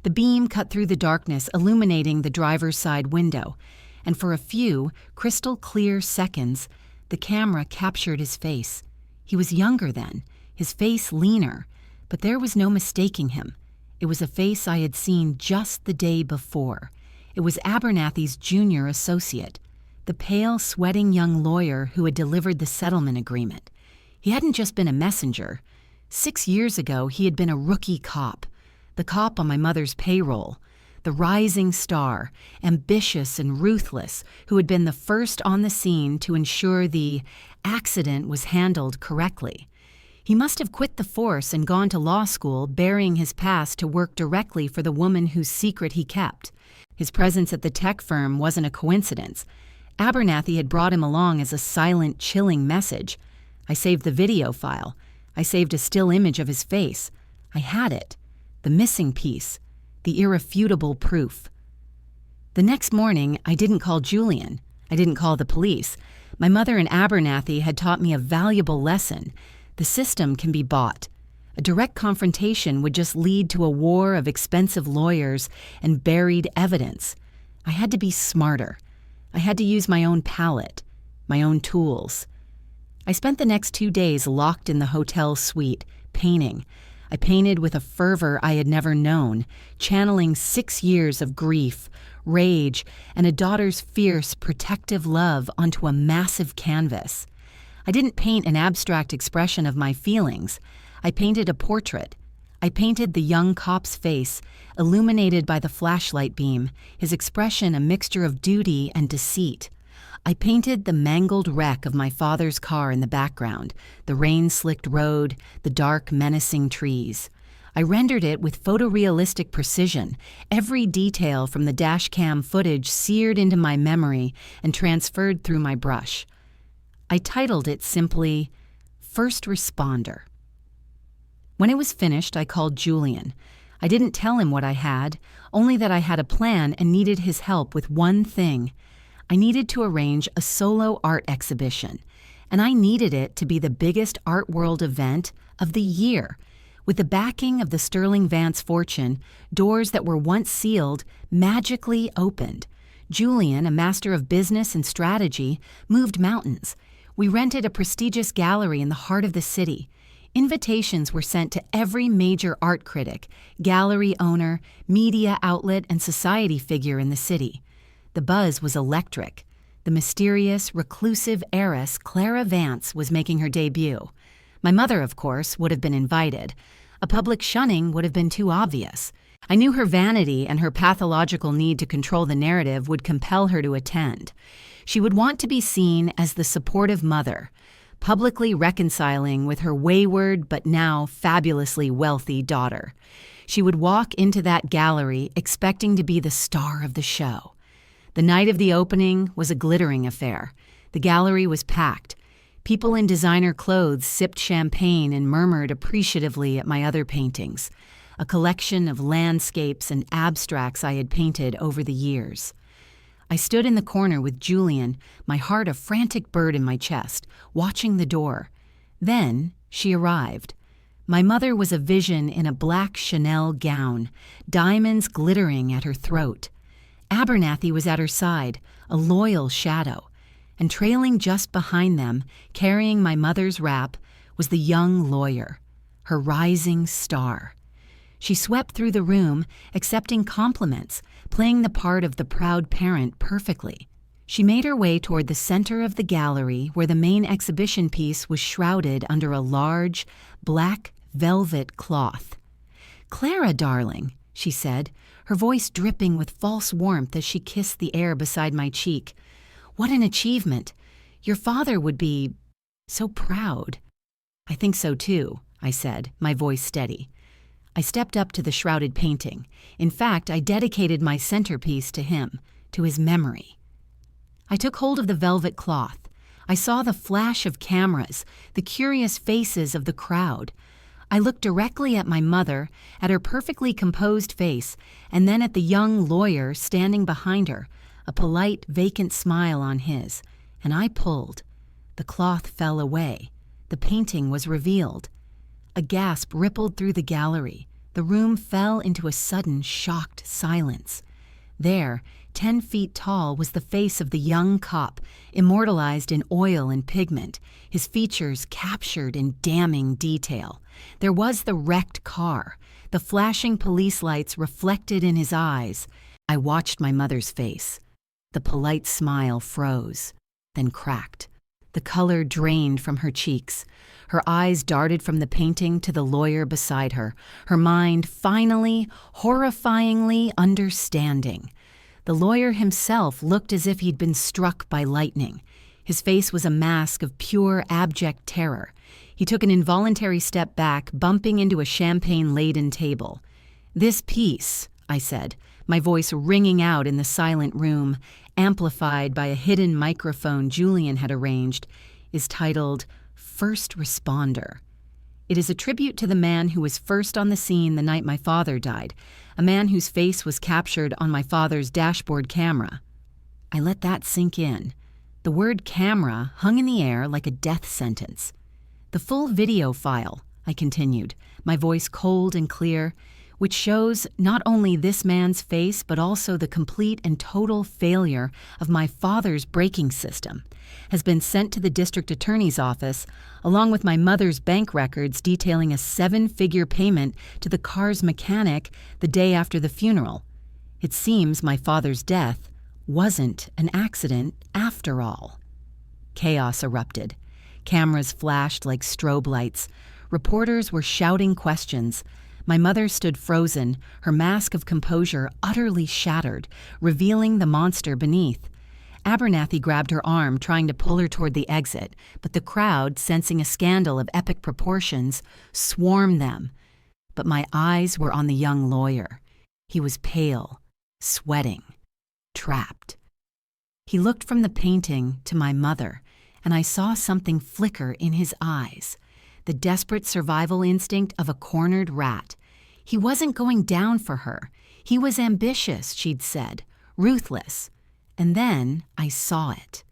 The beam cut through the darkness, illuminating the driver's side window. And for a few crystal-clear seconds, the camera captured his face. He was younger then, his face leaner, but there was no mistaking him. It was a face I had seen just the day before. It was Abernathy's junior associate, the pale, sweating young lawyer who had delivered the settlement agreement. He hadn't just been a messenger. 6 years ago, he had been a rookie cop, the cop on my mother's payroll, the rising star, ambitious and ruthless, who had been the first on the scene to ensure the accident was handled correctly. He must have quit the force and gone to law school, burying his past to work directly for the woman whose secret he kept. His presence at the tech firm wasn't a coincidence. Abernathy had brought him along as a silent, chilling message. I saved the video file. I saved a still image of his face. I had it. The missing piece. The irrefutable proof. The next morning, I didn't call Julian. I didn't call the police. My mother and Abernathy had taught me a valuable lesson. The system can be bought. A direct confrontation would just lead to a war of expensive lawyers and buried evidence. I had to be smarter. I had to use my own palette, my own tools. I spent the next 2 days locked in the hotel suite, painting. I painted with a fervor I had never known, channeling 6 years of grief, rage, and a daughter's fierce, protective love onto a massive canvas. I didn't paint an abstract expression of my feelings. I painted a portrait. I painted the young cop's face, illuminated by the flashlight beam, his expression a mixture of duty and deceit. I painted the mangled wreck of my father's car in the background, the rain-slicked road, the dark, menacing trees. I rendered it with photorealistic precision, every detail from the dashcam footage seared into my memory and transferred through my brush. I titled it simply, First Responder. When it was finished, I called Julian. I didn't tell him what I had, only that I had a plan and needed his help with one thing. I needed to arrange a solo art exhibition, and I needed it to be the biggest art world event of the year. With the backing of the Sterling Vance fortune, doors that were once sealed magically opened. Julian, a master of business and strategy, moved mountains. We rented a prestigious gallery in the heart of the city. Invitations were sent to every major art critic, gallery owner, media outlet, and society figure in the city. The buzz was electric. The mysterious, reclusive heiress Clara Vance was making her debut. My mother, of course, would have been invited. A public shunning would have been too obvious. I knew her vanity and her pathological need to control the narrative would compel her to attend. She would want to be seen as the supportive mother, publicly reconciling with her wayward but now fabulously wealthy daughter. She would walk into that gallery expecting to be the star of the show. The night of the opening was a glittering affair. The gallery was packed. People in designer clothes sipped champagne and murmured appreciatively at my other paintings, a collection of landscapes and abstracts I had painted over the years. I stood in the corner with Julian, my heart a frantic bird in my chest, watching the door. Then she arrived. My mother was a vision in a black Chanel gown, diamonds glittering at her throat. Abernathy was at her side, a loyal shadow, and trailing just behind them, carrying my mother's wrap, was the young lawyer, her rising star. She swept through the room, accepting compliments, playing the part of the proud parent perfectly. She made her way toward the center of the gallery where the main exhibition piece was shrouded under a large, black velvet cloth. "Clara, darling," she said, her voice dripping with false warmth as she kissed the air beside my cheek. "What an achievement! Your father would be so proud." "I think so too," I said, my voice steady. I stepped up to the shrouded painting. In fact, I dedicated my centerpiece to him, to his memory. I took hold of the velvet cloth. I saw the flash of cameras, the curious faces of the crowd. I looked directly at my mother, at her perfectly composed face, and then at the young lawyer standing behind her, a polite, vacant smile on his, and I pulled. The cloth fell away. The painting was revealed. A gasp rippled through the gallery. The room fell into a sudden, shocked silence. There, 10 feet tall, was the face of the young cop, immortalized in oil and pigment, his features captured in damning detail. There was the wrecked car, the flashing police lights reflected in his eyes. I watched my mother's face. The polite smile froze, then cracked. The color drained from her cheeks. Her eyes darted from the painting to the lawyer beside her, her mind finally, horrifyingly understanding. The lawyer himself looked as if he'd been struck by lightning. His face was a mask of pure, abject terror. He took an involuntary step back, bumping into a champagne-laden table. "This piece," I said, my voice ringing out in the silent room, amplified by a hidden microphone Julian had arranged, is titled First Responder. It is a tribute to the man who was first on the scene the night my father died, a man whose face was captured on my father's dashboard camera. I let that sink in. The word camera hung in the air like a death sentence. "The full video file," I continued, my voice cold and clear, "which shows not only this man's face but also the complete and total failure of my father's braking system, has been sent to the district attorney's office, along with my mother's bank records detailing a 7-figure payment to the car's mechanic the day after the funeral. It seems my father's death wasn't an accident after all." Chaos erupted. Cameras flashed like strobe lights. Reporters were shouting questions. My mother stood frozen, her mask of composure utterly shattered, revealing the monster beneath. Abernathy grabbed her arm, trying to pull her toward the exit, but the crowd, sensing a scandal of epic proportions, swarmed them. But my eyes were on the young lawyer. He was pale, sweating, trapped. He looked from the painting to my mother, and I saw something flicker in his eyes, the desperate survival instinct of a cornered rat. He wasn't going down for her. He was ambitious, she'd said, ruthless. And then I saw it.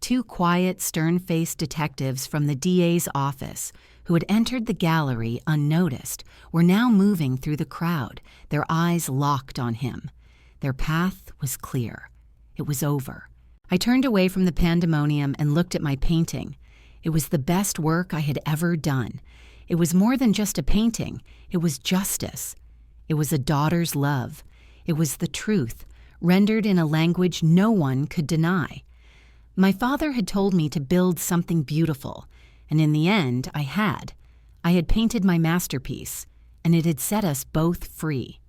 2 quiet, stern-faced detectives from the DA's office, who had entered the gallery unnoticed, were now moving through the crowd, their eyes locked on him. Their path was clear. It was over. I turned away from the pandemonium and looked at my painting. It was the best work I had ever done. It was more than just a painting. It was justice. It was a daughter's love. It was the truth, rendered in a language no one could deny. My father had told me to build something beautiful, and in the end, I had. I had painted my masterpiece, and it had set us both free.